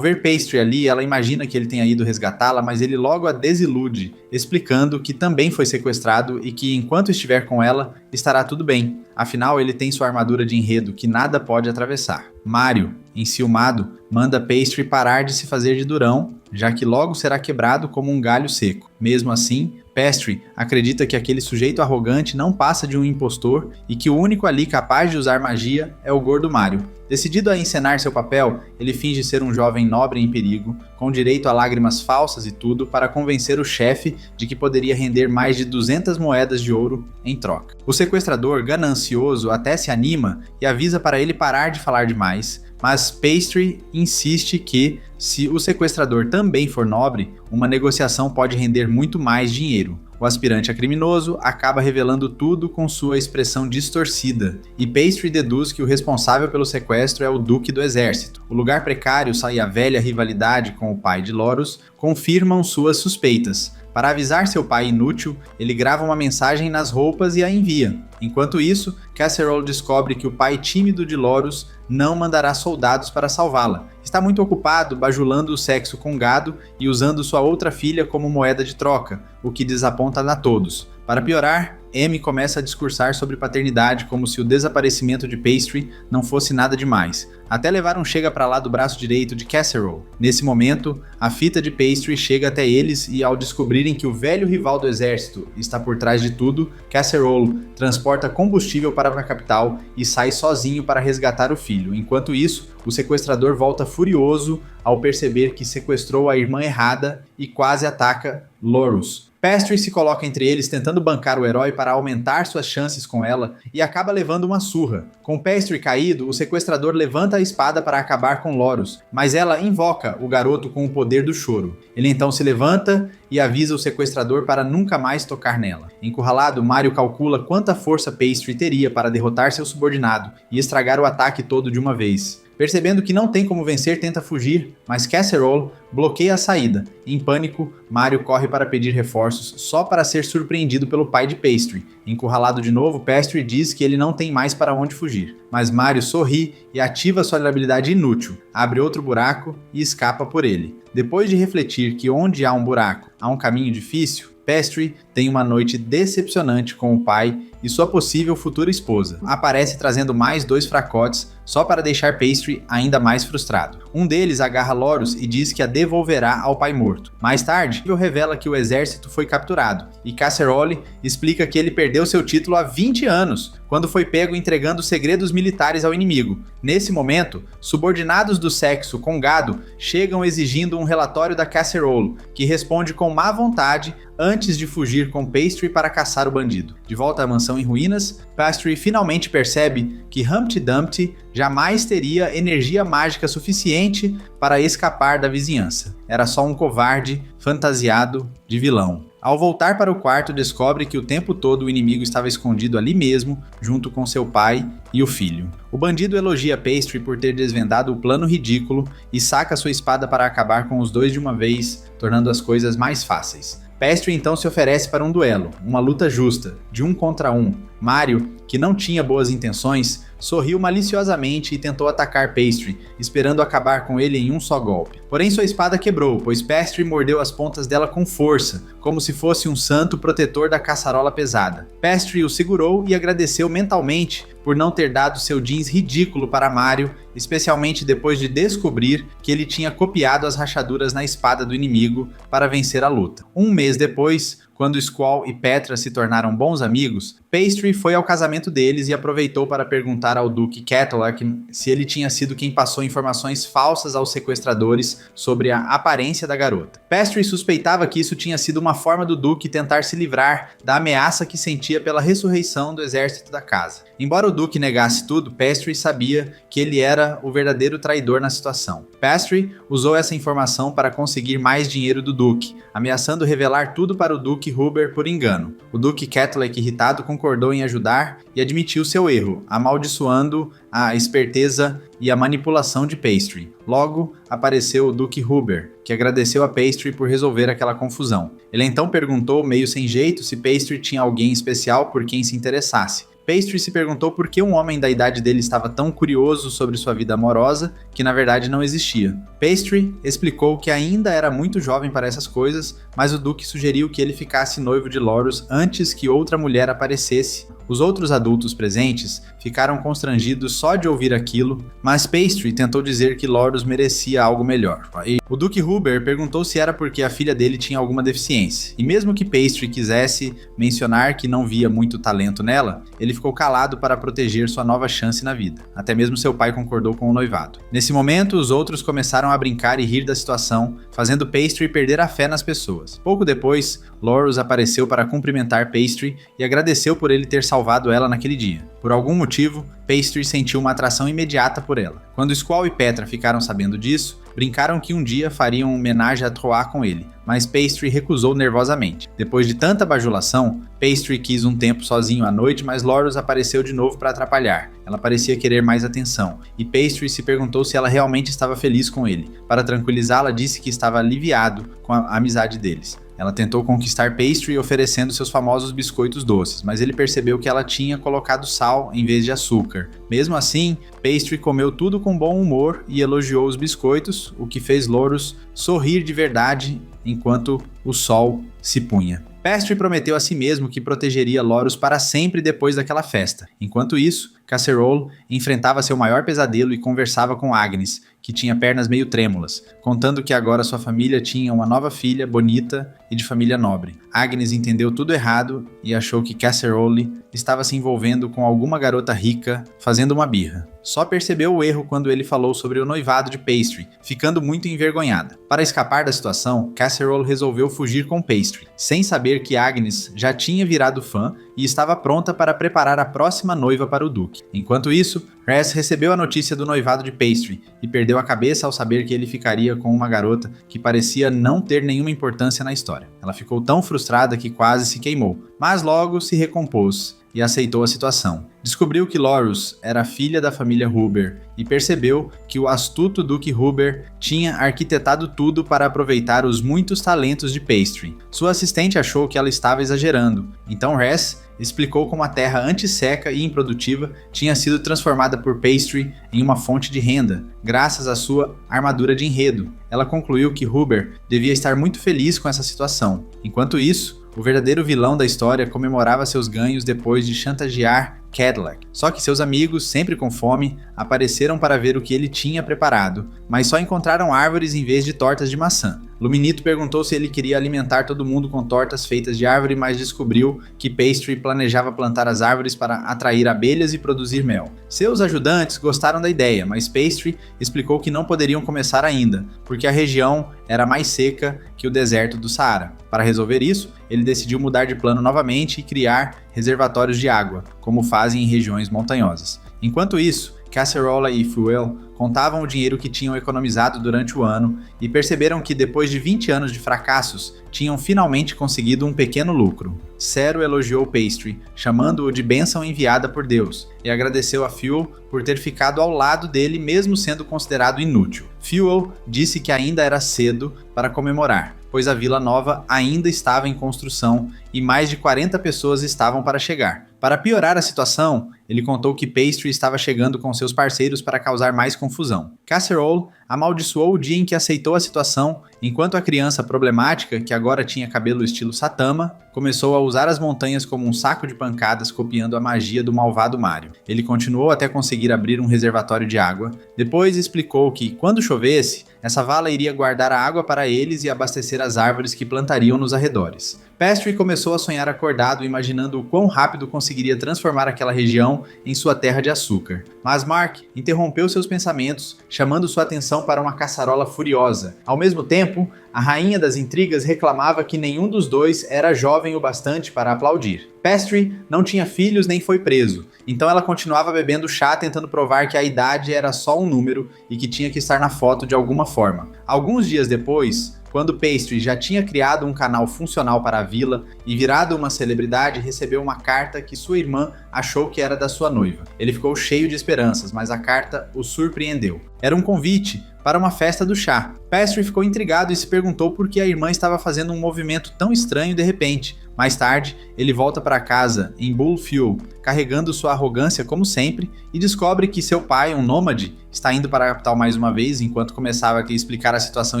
ver Pastry ali, ela imagina que ele tenha ido resgatá-la, mas ele logo a desilude, explicando que também foi sequestrado e que enquanto estiver com ela, estará tudo bem. Afinal, ele tem sua armadura de enredo que nada pode atravessar. Mario, enciumado, manda Pastry parar de se fazer de durão, já que logo será quebrado como um galho seco. Mesmo assim, Pastry acredita que aquele sujeito arrogante não passa de um impostor e que o único ali capaz de usar magia é o gordo Mario. Decidido a encenar seu papel, ele finge ser um jovem nobre em perigo, com direito a lágrimas falsas e tudo, para convencer o chefe de que poderia render mais de 200 moedas de ouro em troca. O sequestrador, ganancioso, até se anima e avisa para ele parar de falar demais, mas Pastry insiste que, se o sequestrador também for nobre, uma negociação pode render muito mais dinheiro. O aspirante a criminoso acaba revelando tudo com sua expressão distorcida, e Pastry deduz que o responsável pelo sequestro é o Duque do Exército. O lugar precário e a velha rivalidade com o pai de Lorus confirmam suas suspeitas. Para avisar seu pai inútil, ele grava uma mensagem nas roupas e a envia. Enquanto isso, Casserole descobre que o pai tímido de Lorus não mandará soldados para salvá-la. Está muito ocupado bajulando o sexo com gado e usando sua outra filha como moeda de troca, o que desaponta a todos. Para piorar, Amy começa a discursar sobre paternidade como se o desaparecimento de Pastry não fosse nada demais, até levar um chega pra lá do braço direito de Casserole. Nesse momento, a fita de Pastry chega até eles e, ao descobrirem que o velho rival do exército está por trás de tudo, Casserole transporta combustível para a capital e sai sozinho para resgatar o filho. Enquanto isso, o sequestrador volta furioso ao perceber que sequestrou a irmã errada e quase ataca Lorus. Pastry se coloca entre eles tentando bancar o herói para aumentar suas chances com ela e acaba levando uma surra. Com Pastry caído, o sequestrador levanta a espada para acabar com Lorus, mas ela invoca o garoto com o poder do choro. Ele então se levanta e avisa o sequestrador para nunca mais tocar nela. Encurralado, Mario calcula quanta força Pastry teria para derrotar seu subordinado e estragar o ataque todo de uma vez. Percebendo que não tem como vencer, tenta fugir, mas Casserole bloqueia a saída. Em pânico, Mario corre para pedir reforços, só para ser surpreendido pelo pai de Pastry. Encurralado de novo, Pastry diz que ele não tem mais para onde fugir. Mas Mario sorri e ativa sua habilidade inútil, abre outro buraco e escapa por ele. Depois de refletir que onde há um buraco, há um caminho difícil, Pastry tem uma noite decepcionante com o pai e sua possível futura esposa. Aparece trazendo mais 2 fracotes só para deixar Pastry ainda mais frustrado. Um deles agarra Lorus e diz que a devolverá ao pai morto. Mais tarde, ele revela que o exército foi capturado e Casserole explica que ele perdeu seu título há 20 anos, quando foi pego entregando segredos militares ao inimigo. Nesse momento, subordinados do sexo com gado chegam exigindo um relatório da Casserole, que responde com má vontade antes de fugir com Pastry para caçar o bandido. De volta à mansão em ruínas, Pastry finalmente percebe que Humpty Dumpty jamais teria energia mágica suficiente para escapar da vizinhança. Era só um covarde fantasiado de vilão. Ao voltar para o quarto, descobre que o tempo todo o inimigo estava escondido ali mesmo, junto com seu pai e o filho. O bandido elogia Pastry por ter desvendado o plano ridículo e saca sua espada para acabar com os dois de uma vez, tornando as coisas mais fáceis. Pastry então se oferece para um duelo, uma luta justa, de 1 contra 1. Mario, que não tinha boas intenções, sorriu maliciosamente e tentou atacar Pastry, esperando acabar com ele em um só golpe. Porém sua espada quebrou, pois Pastry mordeu as pontas dela com força, como se fosse um santo protetor da caçarola pesada. Pastry o segurou e agradeceu mentalmente por não ter dado seu jeans ridículo para Mario, especialmente depois de descobrir que ele tinha copiado as rachaduras na espada do inimigo para vencer a luta. Um mês depois, quando Squall e Petra se tornaram bons amigos, Pastry foi ao casamento deles e aproveitou para perguntar ao Duque Cadillac se ele tinha sido quem passou informações falsas aos sequestradores sobre a aparência da garota. Pastry suspeitava que isso tinha sido uma forma do Duque tentar se livrar da ameaça que sentia pela ressurreição do exército da casa. Embora o Duque negasse tudo, Pastry sabia que ele era o verdadeiro traidor na situação. Pastry usou essa informação para conseguir mais dinheiro do Duque, ameaçando revelar tudo para o Duque Huber por engano. O Duque Cadillac, irritado, concordou em ajudar e admitiu seu erro, amaldiçoando a esperteza e a manipulação de Pastry. Logo, apareceu o Duque Huber, que agradeceu a Pastry por resolver aquela confusão. Ele então perguntou, meio sem jeito, se Pastry tinha alguém especial por quem se interessasse. Pastry se perguntou por que um homem da idade dele estava tão curioso sobre sua vida amorosa, que na verdade não existia. Pastry explicou que ainda era muito jovem para essas coisas, mas o Duque sugeriu que ele ficasse noivo de Lorus antes que outra mulher aparecesse. Os outros adultos presentes ficaram constrangidos só de ouvir aquilo, mas Pastry tentou dizer que Lorus merecia algo melhor. O Duque Huber perguntou se era porque a filha dele tinha alguma deficiência, e mesmo que Pastry quisesse mencionar que não via muito talento nela, ele ficou calado para proteger sua nova chance na vida. Até mesmo seu pai concordou com o noivado. Nesse momento, os outros começaram a brincar e rir da situação, fazendo Pastry perder a fé nas pessoas. Pouco depois, Lorus apareceu para cumprimentar Pastry e agradeceu por ele ter salvado ela naquele dia. Por algum motivo, Pastry sentiu uma atração imediata por ela. Quando Squall e Petra ficaram sabendo disso, brincaram que um dia fariam uma homenagem a Trois com ele, mas Pastry recusou nervosamente. Depois de tanta bajulação, Pastry quis um tempo sozinho à noite, mas Lorus apareceu de novo para atrapalhar. Ela parecia querer mais atenção, e Pastry se perguntou se ela realmente estava feliz com ele. Para tranquilizá-la, disse que estava aliviado com a amizade deles. Ela tentou conquistar Pastry oferecendo seus famosos biscoitos doces, mas ele percebeu que ela tinha colocado sal em vez de açúcar. Mesmo assim, Pastry comeu tudo com bom humor e elogiou os biscoitos, o que fez Lorus sorrir de verdade enquanto o sol se punha. Pastry prometeu a si mesmo que protegeria Lorus para sempre depois daquela festa. Enquanto isso, Casserole enfrentava seu maior pesadelo e conversava com Agnes, que tinha pernas meio trêmulas, contando que agora sua família tinha uma nova filha, bonita e de família nobre. Agnes entendeu tudo errado e achou que Casserole estava se envolvendo com alguma garota rica, fazendo uma birra. Só percebeu o erro quando ele falou sobre o noivado de Pastry, ficando muito envergonhada. Para escapar da situação, Casserole resolveu fugir com Pastry, sem saber que Agnes já tinha virado fã e estava pronta para preparar a próxima noiva para o Duque. Enquanto isso, Raz recebeu a notícia do noivado de Pastry e perdeu a cabeça ao saber que ele ficaria com uma garota que parecia não ter nenhuma importância na história. Ela ficou tão frustrada que quase se queimou, mas logo se recompôs e aceitou a situação. Descobriu que Lorus era filha da família Huber e percebeu que o astuto Duque Huber tinha arquitetado tudo para aproveitar os muitos talentos de Pastry. Sua assistente achou que ela estava exagerando, então Raz explicou como a terra antisseca e improdutiva tinha sido transformada por Pastry em uma fonte de renda, graças à sua armadura de enredo. Ela concluiu que Huber devia estar muito feliz com essa situação. Enquanto isso, o verdadeiro vilão da história comemorava seus ganhos depois de chantagear Cadillac. Só que seus amigos, sempre com fome, apareceram para ver o que ele tinha preparado, mas só encontraram árvores em vez de tortas de maçã. Luminito perguntou se ele queria alimentar todo mundo com tortas feitas de árvore, mas descobriu que Pastry planejava plantar as árvores para atrair abelhas e produzir mel. Seus ajudantes gostaram da ideia, mas Pastry explicou que não poderiam começar ainda, porque a região era mais seca que o deserto do Saara. Para resolver isso, ele decidiu mudar de plano novamente e criar reservatórios de água, como fazem em regiões montanhosas. Enquanto isso, Casserola e Fuel contavam o dinheiro que tinham economizado durante o ano e perceberam que depois de 20 anos de fracassos, tinham finalmente conseguido um pequeno lucro. Cero elogiou Pastry, chamando-o de bênção enviada por Deus, e agradeceu a Fuel por ter ficado ao lado dele mesmo sendo considerado inútil. Fuel disse que ainda era cedo para comemorar, pois a Vila Nova ainda estava em construção e mais de 40 pessoas estavam para chegar. Para piorar a situação, ele contou que Pastry estava chegando com seus parceiros para causar mais confusão. Casserole amaldiçoou o dia em que aceitou a situação, enquanto a criança problemática, que agora tinha cabelo estilo Satama, começou a usar as montanhas como um saco de pancadas copiando a magia do malvado Mario. Ele continuou até conseguir abrir um reservatório de água, depois explicou que, quando chovesse, essa vala iria guardar a água para eles e abastecer as árvores que plantariam nos arredores. Pastry começou a sonhar acordado, imaginando o quão rápido conseguiria transformar aquela região em sua terra de açúcar. Mas Mark interrompeu seus pensamentos, chamando sua atenção para uma caçarola furiosa. Ao mesmo tempo, a rainha das intrigas reclamava que nenhum dos dois era jovem o bastante para aplaudir. Pastry não tinha filhos nem foi preso, então ela continuava bebendo chá tentando provar que a idade era só um número e que tinha que estar na foto de alguma forma. Alguns dias depois, quando Pastry já tinha criado um canal funcional para a vila e virado uma celebridade, recebeu uma carta que sua irmã achou que era da sua noiva. Ele ficou cheio de esperanças, mas a carta o surpreendeu. Era um convite para uma festa do chá. Pastry ficou intrigado e se perguntou por que a irmã estava fazendo um movimento tão estranho de repente. Mais tarde, ele volta para casa em Bullfuel, carregando sua arrogância como sempre, e descobre que seu pai, um nômade, está indo para a capital mais uma vez. Enquanto começava a explicar a situação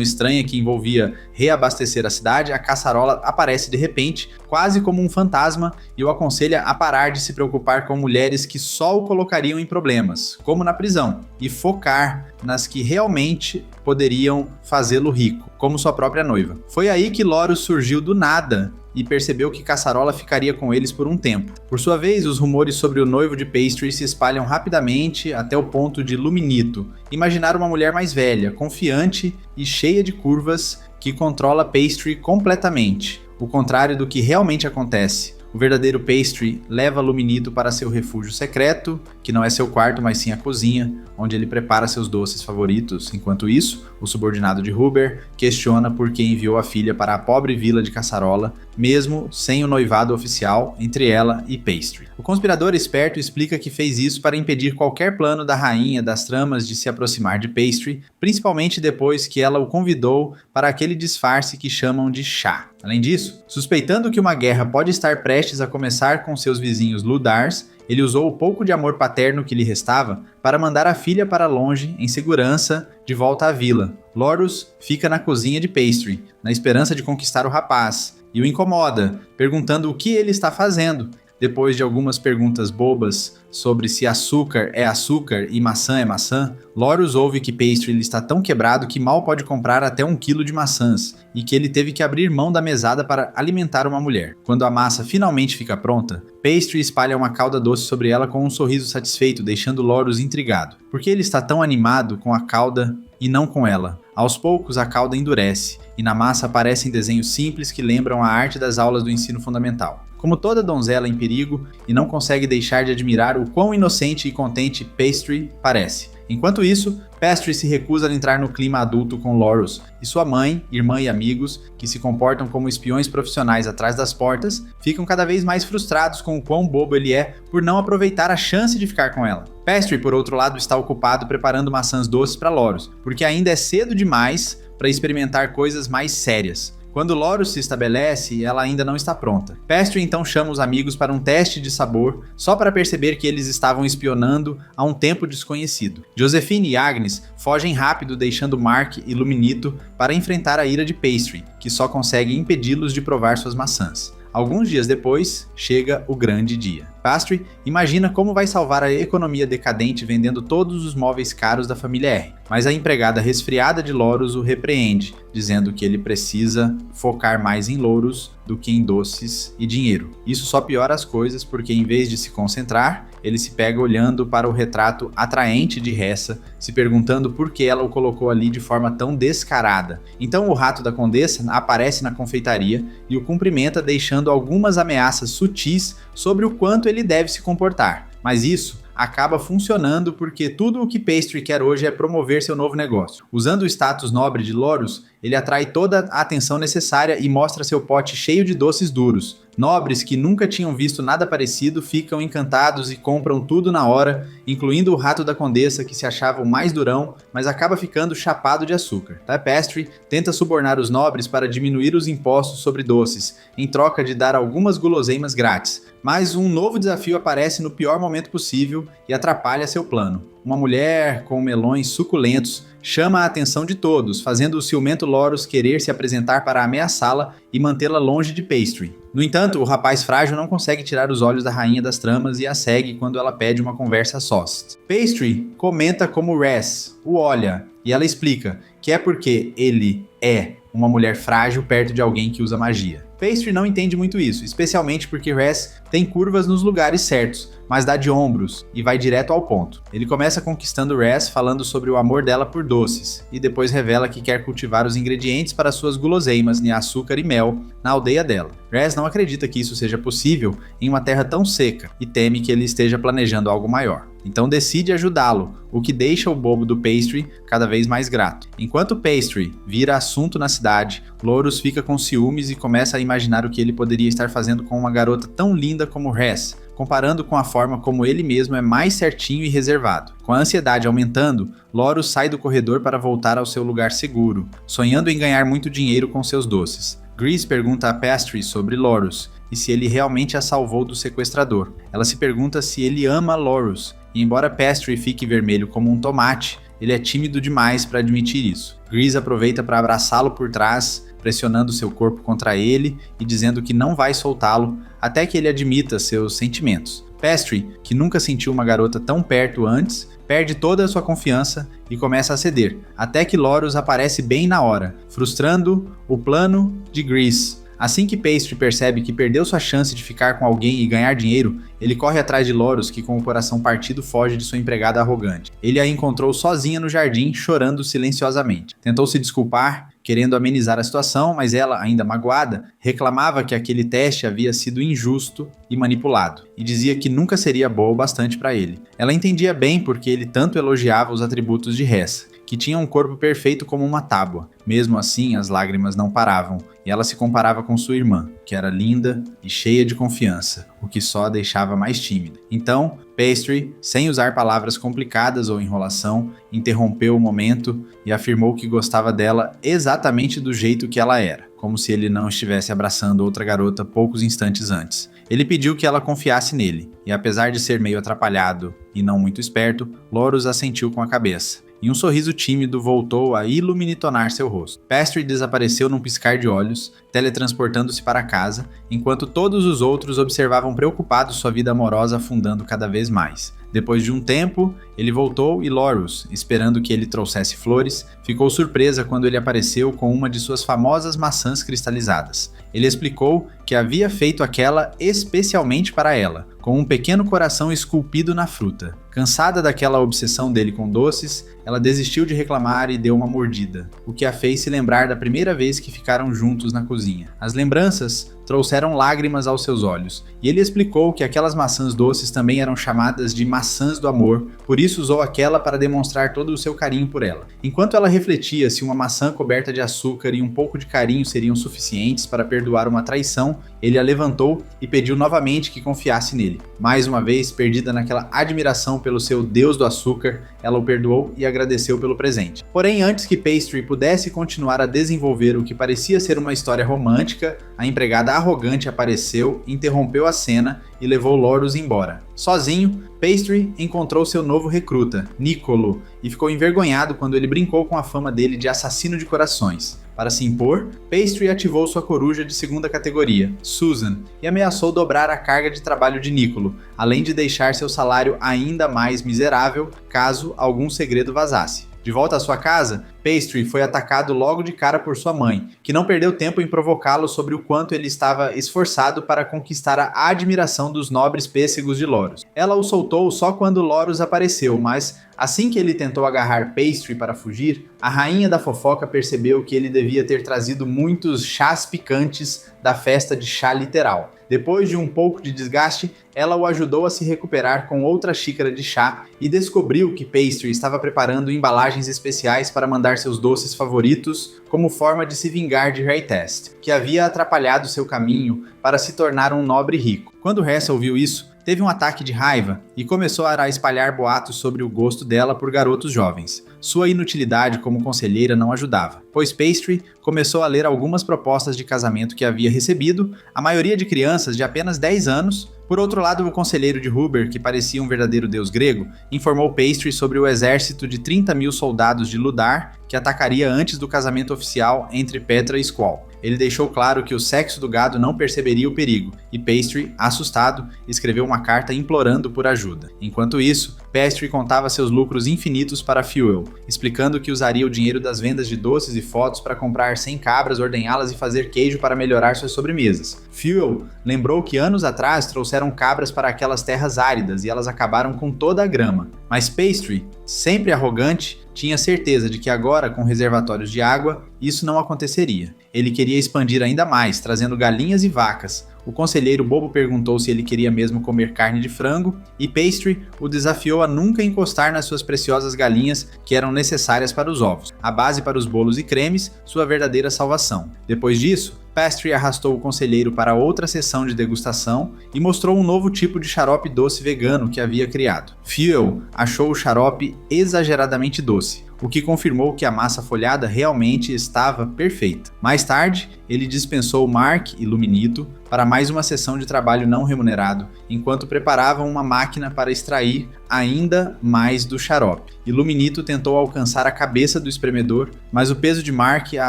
estranha que envolvia reabastecer a cidade, a caçarola aparece de repente, quase como um fantasma, e o aconselha a parar de se preocupar com mulheres que só o colocariam em problemas, como na prisão, e focar nas que realmente poderiam fazê-lo rico, como sua própria noiva. Foi aí que Lorus surgiu do nada e percebeu que Caçarola ficaria com eles por um tempo. Por sua vez, os rumores sobre o noivo de Pastry se espalham rapidamente até o ponto de Luminito imaginar uma mulher mais velha, confiante e cheia de curvas que controla Pastry completamente, o contrário do que realmente acontece. O verdadeiro Pastry leva Luminito para seu refúgio secreto, que não é seu quarto, mas sim a cozinha, onde ele prepara seus doces favoritos. Enquanto isso, o subordinado de Huber questiona por que enviou a filha para a pobre vila de Caçarola, mesmo sem o noivado oficial entre ela e Pastry. O conspirador esperto explica que fez isso para impedir qualquer plano da rainha das tramas de se aproximar de Pastry, principalmente depois que ela o convidou para aquele disfarce que chamam de chá. Além disso, suspeitando que uma guerra pode estar prestes a começar com seus vizinhos Ludars, ele usou o pouco de amor paterno que lhe restava para mandar a filha para longe, em segurança, de volta à vila. Lorus fica na cozinha de Pastry, na esperança de conquistar o rapaz, e o incomoda, perguntando o que ele está fazendo. Depois de algumas perguntas bobas sobre se açúcar é açúcar e maçã é maçã, Lorus ouve que Pastry está tão quebrado que mal pode comprar até 1 quilo de maçãs e que ele teve que abrir mão da mesada para alimentar uma mulher. Quando a massa finalmente fica pronta, Pastry espalha uma calda doce sobre ela com um sorriso satisfeito, deixando Lorus intrigado. Por que ele está tão animado com a calda e não com ela? Aos poucos, a calda endurece e na massa aparecem desenhos simples que lembram a arte das aulas do ensino fundamental. Como toda donzela em perigo, e não consegue deixar de admirar o quão inocente e contente Pastry parece. Enquanto isso, Pastry se recusa a entrar no clima adulto com Lorus, e sua mãe, irmã e amigos, que se comportam como espiões profissionais atrás das portas, ficam cada vez mais frustrados com o quão bobo ele é por não aproveitar a chance de ficar com ela. Pastry, por outro lado, está ocupado preparando maçãs doces para Lorus, porque ainda é cedo demais para experimentar coisas mais sérias. Quando Lorus se estabelece, ela ainda não está pronta. Pastry então chama os amigos para um teste de sabor, só para perceber que eles estavam espionando a um tempo desconhecido. Josephine e Agnes fogem rápido, deixando Mark e Luminito para enfrentar a ira de Pastry, que só consegue impedi-los de provar suas maçãs. Alguns dias depois, chega o grande dia. Pastry imagina como vai salvar a economia decadente vendendo todos os móveis caros da família R, mas a empregada resfriada de Lorus o repreende, dizendo que ele precisa focar mais em louros do que em doces e dinheiro. Isso só piora as coisas porque, em vez de se concentrar, ele se pega olhando para o retrato atraente de Ressa, se perguntando por que ela o colocou ali de forma tão descarada. Então o rato da condessa aparece na confeitaria e o cumprimenta, deixando algumas ameaças sutis sobre o quanto ele deve se comportar. Mas isso acaba funcionando porque tudo o que Pastry quer hoje é promover seu novo negócio. Usando o status nobre de Lorus, ele atrai toda a atenção necessária e mostra seu pote cheio de doces duros. Nobres que nunca tinham visto nada parecido ficam encantados e compram tudo na hora, incluindo o rato da condessa, que se achava o mais durão, mas acaba ficando chapado de açúcar. Pastry tenta subornar os nobres para diminuir os impostos sobre doces, em troca de dar algumas guloseimas grátis. Mas um novo desafio aparece no pior momento possível e atrapalha seu plano. Uma mulher com melões suculentos chama a atenção de todos, fazendo o ciumento Lorus querer se apresentar para ameaçá-la e mantê-la longe de Pastry. No entanto, o rapaz frágil não consegue tirar os olhos da rainha das tramas e a segue quando ela pede uma conversa a sós. Pastry comenta como Res o olha, e ela explica que é porque ele é uma mulher frágil perto de alguém que usa magia. Pastry não entende muito isso, especialmente porque Res tem curvas nos lugares certos, mas dá de ombros e vai direto ao ponto. Ele começa conquistando Res falando sobre o amor dela por doces, e depois revela que quer cultivar os ingredientes para suas guloseimas de açúcar e mel na aldeia dela. Res não acredita que isso seja possível em uma terra tão seca e teme que ele esteja planejando algo maior. Então decide ajudá-lo, o que deixa o bobo do Pastry cada vez mais grato. Enquanto Pastry vira assunto na cidade, Lorus fica com ciúmes e começa a imaginar o que ele poderia estar fazendo com uma garota tão linda como Res, comparando com a forma como ele mesmo é mais certinho e reservado. Com a ansiedade aumentando, Lorus sai do corredor para voltar ao seu lugar seguro, sonhando em ganhar muito dinheiro com seus doces. Grease pergunta a Pastry sobre Lorus e se ele realmente a salvou do sequestrador. Ela se pergunta se ele ama Lorus, e embora Pastry fique vermelho como um tomate, ele é tímido demais para admitir isso. Grease aproveita para abraçá-lo por trás, pressionando seu corpo contra ele e dizendo que não vai soltá-lo até que ele admita seus sentimentos. Pastry, que nunca sentiu uma garota tão perto antes, perde toda a sua confiança e começa a ceder, até que Lorus aparece bem na hora, frustrando o plano de Grease. Assim que Pastry percebe que perdeu sua chance de ficar com alguém e ganhar dinheiro, ele corre atrás de Lorus, que com o coração partido foge de sua empregada arrogante. Ele a encontrou sozinha no jardim, chorando silenciosamente. Tentou se desculpar, querendo amenizar a situação, mas ela, ainda magoada, reclamava que aquele teste havia sido injusto e manipulado, e dizia que nunca seria boa o bastante para ele. Ela entendia bem porque ele tanto elogiava os atributos de Res, que tinha um corpo perfeito como uma tábua. Mesmo assim, as lágrimas não paravam, e ela se comparava com sua irmã, que era linda e cheia de confiança, o que só a deixava mais tímida. Então, Pastry, sem usar palavras complicadas ou enrolação, interrompeu o momento e afirmou que gostava dela exatamente do jeito que ela era, como se ele não estivesse abraçando outra garota poucos instantes antes. Ele pediu que ela confiasse nele, e apesar de ser meio atrapalhado e não muito esperto, Lorus assentiu com a cabeça. E um sorriso tímido voltou a iluminitonar seu rosto. Pastry desapareceu num piscar de olhos, teletransportando-se para casa, enquanto todos os outros observavam preocupados sua vida amorosa afundando cada vez mais. Depois de um tempo, ele voltou e Lorus, esperando que ele trouxesse flores, ficou surpresa quando ele apareceu com uma de suas famosas maçãs cristalizadas. Ele explicou que havia feito aquela especialmente para ela, com um pequeno coração esculpido na fruta. Cansada daquela obsessão dele com doces, ela desistiu de reclamar e deu uma mordida, o que a fez se lembrar da primeira vez que ficaram juntos na cozinha. As lembranças trouxeram lágrimas aos seus olhos, e ele explicou que aquelas maçãs doces também eram chamadas de maçãs do amor, por isso usou aquela para demonstrar todo o seu carinho por ela. Enquanto ela refletia se uma maçã coberta de açúcar e um pouco de carinho seriam suficientes para perdoar uma traição, ele a levantou e pediu novamente que confiasse nele. Mais uma vez, perdida naquela admiração pelo seu deus do açúcar, ela o perdoou e agradeceu pelo presente. Porém, antes que Pastry pudesse continuar a desenvolver o que parecia ser uma história romântica, a empregada arrogante apareceu, interrompeu a cena e levou Lorus embora. Sozinho, Pastry encontrou seu novo recruta, Nicolo, e ficou envergonhado quando ele brincou com a fama dele de assassino de corações. Para se impor, Pastry ativou sua coruja de segunda categoria, Susan, e ameaçou dobrar a carga de trabalho de Nicolo, além de deixar seu salário ainda mais miserável caso algum segredo vazasse. De volta à sua casa, Pastry foi atacado logo de cara por sua mãe, que não perdeu tempo em provocá-lo sobre o quanto ele estava esforçado para conquistar a admiração dos nobres pêssegos de Lorus. Ela o soltou só quando Lorus apareceu, mas assim que ele tentou agarrar Pastry para fugir, a rainha da fofoca percebeu que ele devia ter trazido muitos chás picantes da festa de chá literal. Depois de um pouco de desgaste, ela o ajudou a se recuperar com outra xícara de chá e descobriu que Pastry estava preparando embalagens especiais para mandar seus doces favoritos como forma de se vingar de Raytest, que havia atrapalhado seu caminho para se tornar um nobre rico. Quando Hessa ouviu isso, teve um ataque de raiva e começou a espalhar boatos sobre o gosto dela por garotos jovens. Sua inutilidade como conselheira não ajudava, pois Pastry começou a ler algumas propostas de casamento que havia recebido, a maioria de crianças de apenas 10 anos. Por outro lado, o conselheiro de Huber, que parecia um verdadeiro deus grego, informou Pastry sobre o exército de 30.000 soldados de Ludar que atacaria antes do casamento oficial entre Petra e Squall. ele deixou claro que o sexo do gado não perceberia o perigo, e Pastry, assustado, escreveu uma carta implorando por ajuda. Enquanto isso, Pastry contava seus lucros infinitos para Fuel, explicando que usaria o dinheiro das vendas de doces e fotos para comprar 100 cabras, ordenhá-las e fazer queijo para melhorar suas sobremesas. Fuel lembrou que anos atrás trouxeram cabras para aquelas terras áridas e elas acabaram com toda a grama. Mas Pastry, sempre arrogante, tinha certeza de que agora, com reservatórios de água, isso não aconteceria. Ele queria expandir ainda mais, trazendo galinhas e vacas. O conselheiro bobo perguntou se ele queria mesmo comer carne de frango, e Pastry o desafiou a nunca encostar nas suas preciosas galinhas que eram necessárias para os ovos, a base para os bolos e cremes, sua verdadeira salvação. Depois disso, Pastry arrastou o conselheiro para outra sessão de degustação e mostrou um novo tipo de xarope doce vegano que havia criado. Fuel achou o xarope exageradamente doce, o que confirmou que a massa folhada realmente estava perfeita. Mais tarde, ele dispensou Mark e Luminito para mais uma sessão de trabalho não remunerado, enquanto preparavam uma máquina para extrair ainda mais do xarope. Luminito tentou alcançar a cabeça do espremedor, mas o peso de Mark a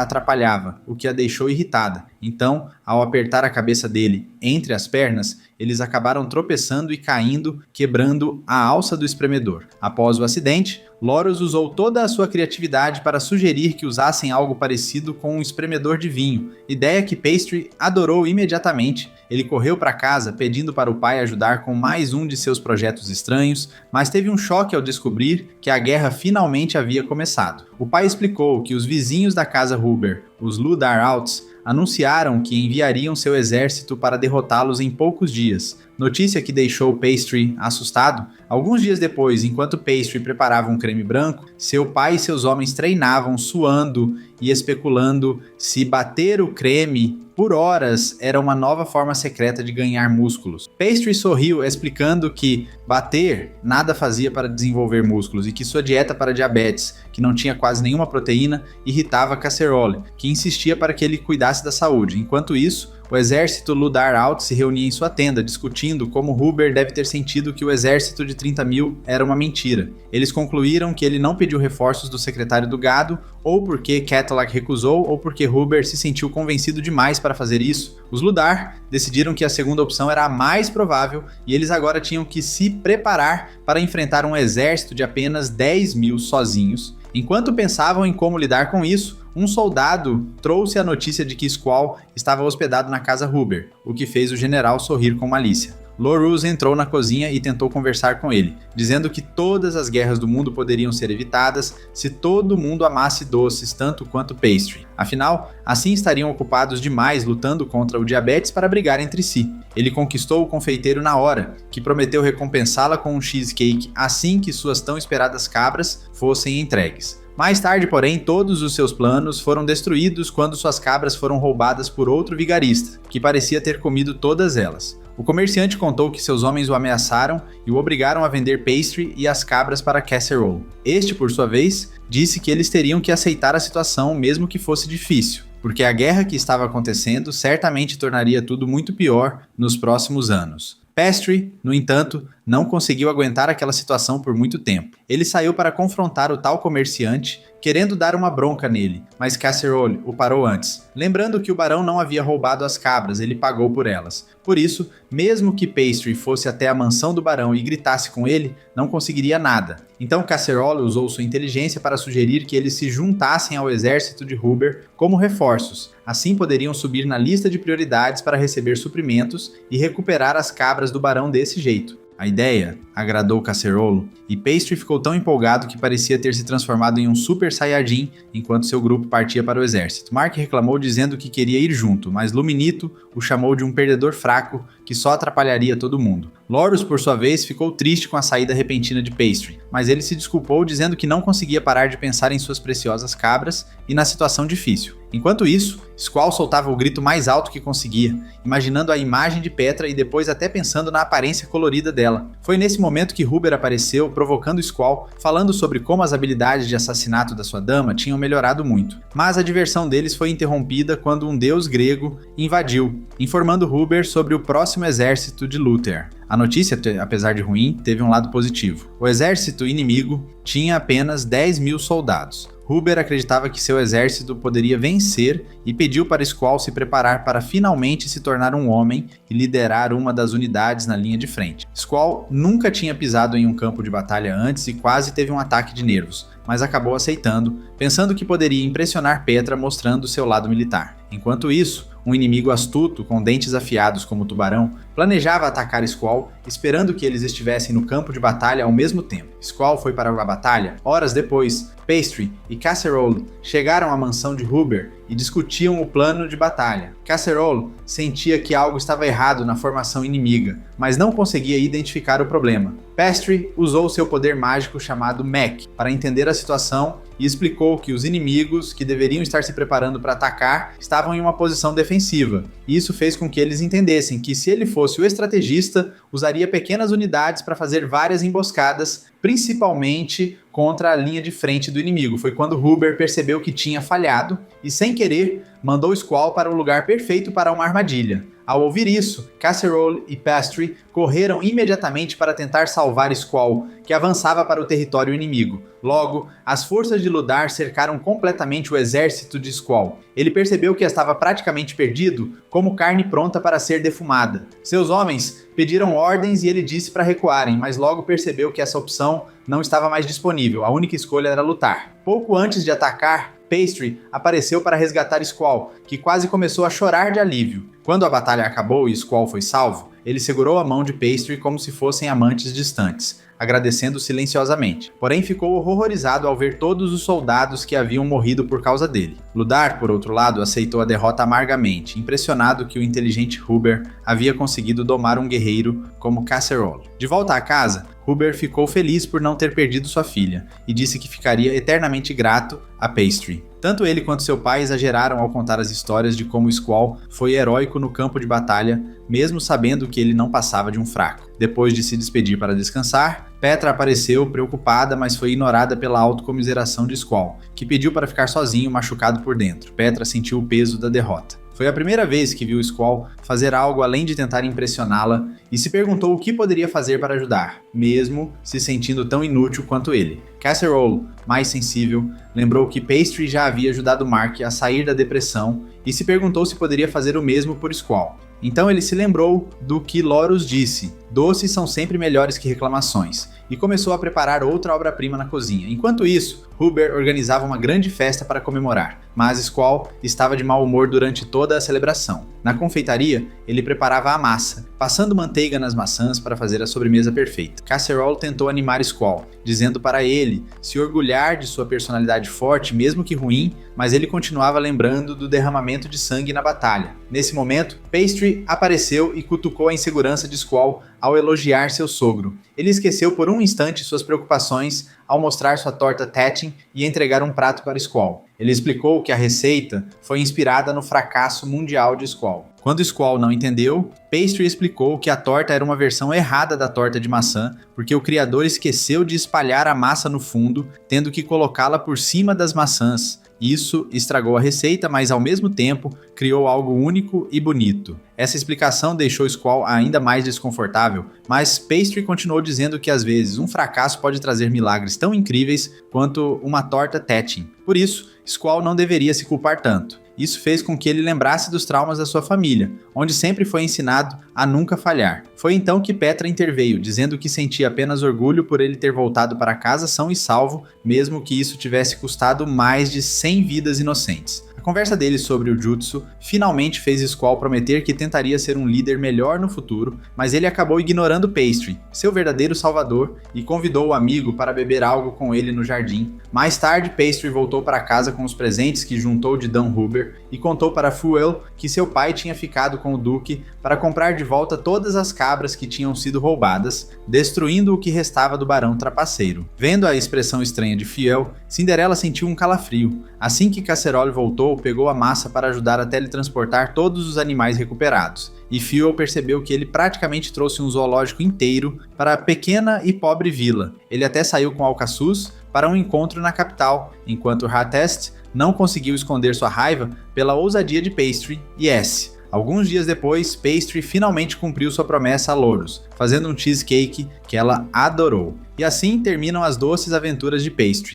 atrapalhava, o que a deixou irritada. Então, ao apertar a cabeça dele entre as pernas, eles acabaram tropeçando e caindo, quebrando a alça do espremedor. Após o acidente, Loros usou toda a sua criatividade para sugerir que usassem algo parecido com um espremedor de vinho, ideia que Pastry adorou imediatamente. Ele correu para casa pedindo para o pai ajudar com mais um de seus projetos estranhos, mas teve um choque ao descobrir que a guerra finalmente havia começado. O pai explicou que os vizinhos da casa Huber, os Ludarauts, anunciaram que enviariam seu exército para derrotá-los em poucos dias, notícia que deixou Pastry assustado. Alguns dias depois, enquanto Pastry preparava um creme branco, seu pai e seus homens treinavam, suando e especulando se bater o creme por horas era uma nova forma secreta de ganhar músculos. Pastry sorriu, explicando que bater nada fazia para desenvolver músculos e que sua dieta para diabetes, que não tinha quase nenhuma proteína, irritava Casserole, que insistia para que ele cuidasse da saúde. Enquanto isso, o exército Ludaraut se reunia em sua tenda, discutindo como Huber deve ter sentido que o exército de 30 mil era uma mentira. Eles concluíram que ele não pediu reforços do secretário do gado, ou porque Cadillac recusou, ou porque Huber se sentiu convencido demais para fazer isso. Os Ludar decidiram que a segunda opção era a mais provável, e eles agora tinham que se preparar para enfrentar um exército de apenas 10 mil sozinhos. Enquanto pensavam em como lidar com isso, um soldado trouxe a notícia de que Squall estava hospedado na casa Huber, o que fez o general sorrir com malícia. Lorus entrou na cozinha e tentou conversar com ele, dizendo que todas as guerras do mundo poderiam ser evitadas se todo mundo amasse doces tanto quanto Pastry. Afinal, assim estariam ocupados demais lutando contra o diabetes para brigar entre si. Ele conquistou o confeiteiro na hora, que prometeu recompensá-la com um cheesecake assim que suas tão esperadas cabras fossem entregues. Mais tarde, porém, todos os seus planos foram destruídos quando suas cabras foram roubadas por outro vigarista, que parecia ter comido todas elas. O comerciante contou que seus homens o ameaçaram e o obrigaram a vender Pastry e as cabras para Casserole. Este, por sua vez, disse que eles teriam que aceitar a situação mesmo que fosse difícil, porque a guerra que estava acontecendo certamente tornaria tudo muito pior nos próximos anos. Pastry, no entanto, não conseguiu aguentar aquela situação por muito tempo. Ele saiu para confrontar o tal comerciante, querendo dar uma bronca nele, mas Casserole o parou antes. Lembrando que o barão não havia roubado as cabras, ele pagou por elas. Por isso, mesmo que Pastry fosse até a mansão do barão e gritasse com ele, não conseguiria nada. Então Casserole usou sua inteligência para sugerir que eles se juntassem ao exército de Huber como reforços. Assim poderiam subir na lista de prioridades para receber suprimentos e recuperar as cabras do barão desse jeito. A ideia agradou Casserole e Pastry ficou tão empolgado que parecia ter se transformado em um Super Saiyajin enquanto seu grupo partia para o exército. Mark reclamou dizendo que queria ir junto, mas Luminito o chamou de um perdedor fraco que só atrapalharia todo mundo. Lorus, por sua vez, ficou triste com a saída repentina de Pastry, mas ele se desculpou dizendo que não conseguia parar de pensar em suas preciosas cabras e na situação difícil. Enquanto isso, Squall soltava o grito mais alto que conseguia, imaginando a imagem de Petra e depois até pensando na aparência colorida dela. Foi nesse momento que Huber apareceu, provocando Squall, falando sobre como as habilidades de assassinato da sua dama tinham melhorado muito. Mas a diversão deles foi interrompida quando um deus grego invadiu, informando Huber sobre o próximo exército de Luther. A notícia, apesar de ruim, teve um lado positivo. O exército inimigo tinha apenas 10 mil soldados. Huber acreditava que seu exército poderia vencer e pediu para Squall se preparar para finalmente se tornar um homem e liderar uma das unidades na linha de frente. Squall nunca tinha pisado em um campo de batalha antes e quase teve um ataque de nervos, mas acabou aceitando, pensando que poderia impressionar Petra mostrando seu lado militar. Enquanto isso, um inimigo astuto, com dentes afiados como o tubarão, planejava atacar Squall, esperando que eles estivessem no campo de batalha ao mesmo tempo. Squall foi para a batalha. Horas depois, Pastry e Casserole chegaram à mansão de Huber e discutiam o plano de batalha. Casserole sentia que algo estava errado na formação inimiga, mas não conseguia identificar o problema. Pastry usou seu poder mágico chamado Mech para entender a situação e explicou que os inimigos, que deveriam estar se preparando para atacar, estavam em uma posição defensiva. Isso fez com que eles entendessem que, se ele fosse o estrategista, usaria pequenas unidades para fazer várias emboscadas, principalmente contra a linha de frente do inimigo. Foi quando Huber percebeu que tinha falhado e, sem querer, mandou Squall para o lugar perfeito para uma armadilha. Ao ouvir isso, Casserole e Pastry correram imediatamente para tentar salvar Squall, que avançava para o território inimigo. Logo, as forças de Ludar cercaram completamente o exército de Squall. Ele percebeu que estava praticamente perdido, como carne pronta para ser defumada. Seus homens pediram ordens e ele disse para recuarem, mas logo percebeu que essa opção não estava mais disponível. A única escolha era lutar. Pouco antes de atacar, Pastry apareceu para resgatar Squall, que quase começou a chorar de alívio. Quando a batalha acabou e Squall foi salvo, ele segurou a mão de Pastry como se fossem amantes distantes, agradecendo silenciosamente. Porém, ficou horrorizado ao ver todos os soldados que haviam morrido por causa dele. Ludar, por outro lado, aceitou a derrota amargamente, impressionado que o inteligente Huber havia conseguido domar um guerreiro como Casserole. De volta à casa, Huber ficou feliz por não ter perdido sua filha e disse que ficaria eternamente grato a Pastry. Tanto ele quanto seu pai exageraram ao contar as histórias de como Squall foi heróico no campo de batalha, mesmo sabendo que ele não passava de um fraco. Depois de se despedir para descansar, Petra apareceu preocupada, mas foi ignorada pela autocomiseração de Squall, que pediu para ficar sozinho, machucado por dentro. Petra sentiu o peso da derrota. Foi a primeira vez que viu Squall fazer algo além de tentar impressioná-la e se perguntou o que poderia fazer para ajudar, mesmo se sentindo tão inútil quanto ele. Casserole, mais sensível, lembrou que Pastry já havia ajudado Mark a sair da depressão e se perguntou se poderia fazer o mesmo por Squall. Então ele se lembrou do que Loros disse: doces são sempre melhores que reclamações, e começou a preparar outra obra-prima na cozinha. Enquanto isso, Huber organizava uma grande festa para comemorar, mas Squall estava de mau humor durante toda a celebração. Na confeitaria, ele preparava a massa, passando manteiga nas maçãs para fazer a sobremesa perfeita. Casserole tentou animar Squall, dizendo para ele se orgulhar de sua personalidade forte, mesmo que ruim, mas ele continuava lembrando do derramamento de sangue na batalha. Nesse momento, Pastry apareceu e cutucou a insegurança de Squall ao elogiar seu sogro. Ele esqueceu por um instante suas preocupações ao mostrar sua torta Thatching e entregar um prato para Squall. Ele explicou que a receita foi inspirada no fracasso mundial de Squall. Quando Squall não entendeu, Pastry explicou que a torta era uma versão errada da torta de maçã, porque o criador esqueceu de espalhar a massa no fundo, tendo que colocá-la por cima das maçãs. Isso estragou a receita, mas ao mesmo tempo criou algo único e bonito. Essa explicação deixou Squall ainda mais desconfortável, mas Pastry continuou dizendo que às vezes um fracasso pode trazer milagres tão incríveis quanto uma torta Thatching. Por isso, Squall não deveria se culpar tanto. Isso fez com que ele lembrasse dos traumas da sua família, onde sempre foi ensinado a nunca falhar. Foi então que Petra interveio, dizendo que sentia apenas orgulho por ele ter voltado para casa são e salvo, mesmo que isso tivesse custado mais de 100 vidas inocentes. A conversa deles sobre o Jutsu finalmente fez Squall prometer que tentaria ser um líder melhor no futuro, mas ele acabou ignorando Pastry, seu verdadeiro salvador, e convidou o amigo para beber algo com ele no jardim. Mais tarde, Pastry voltou para casa com os presentes que juntou de Dan Huber e contou para Fuel que seu pai tinha ficado com o Duque para comprar de volta todas as cabras que tinham sido roubadas, destruindo o que restava do Barão Trapaceiro. Vendo a expressão estranha de Fuel, Cinderela sentiu um calafrio. Assim que Casserole voltou, pegou a massa para ajudar a teletransportar todos os animais recuperados, e Fuel percebeu que ele praticamente trouxe um zoológico inteiro para a pequena e pobre vila. Ele até saiu com Alcaçuz para um encontro na capital, enquanto Hartest não conseguiu esconder sua raiva pela ousadia de Pastry e S. Alguns dias depois, Pastry finalmente cumpriu sua promessa a Loros, fazendo um cheesecake que ela adorou. E assim terminam as doces aventuras de Pastry.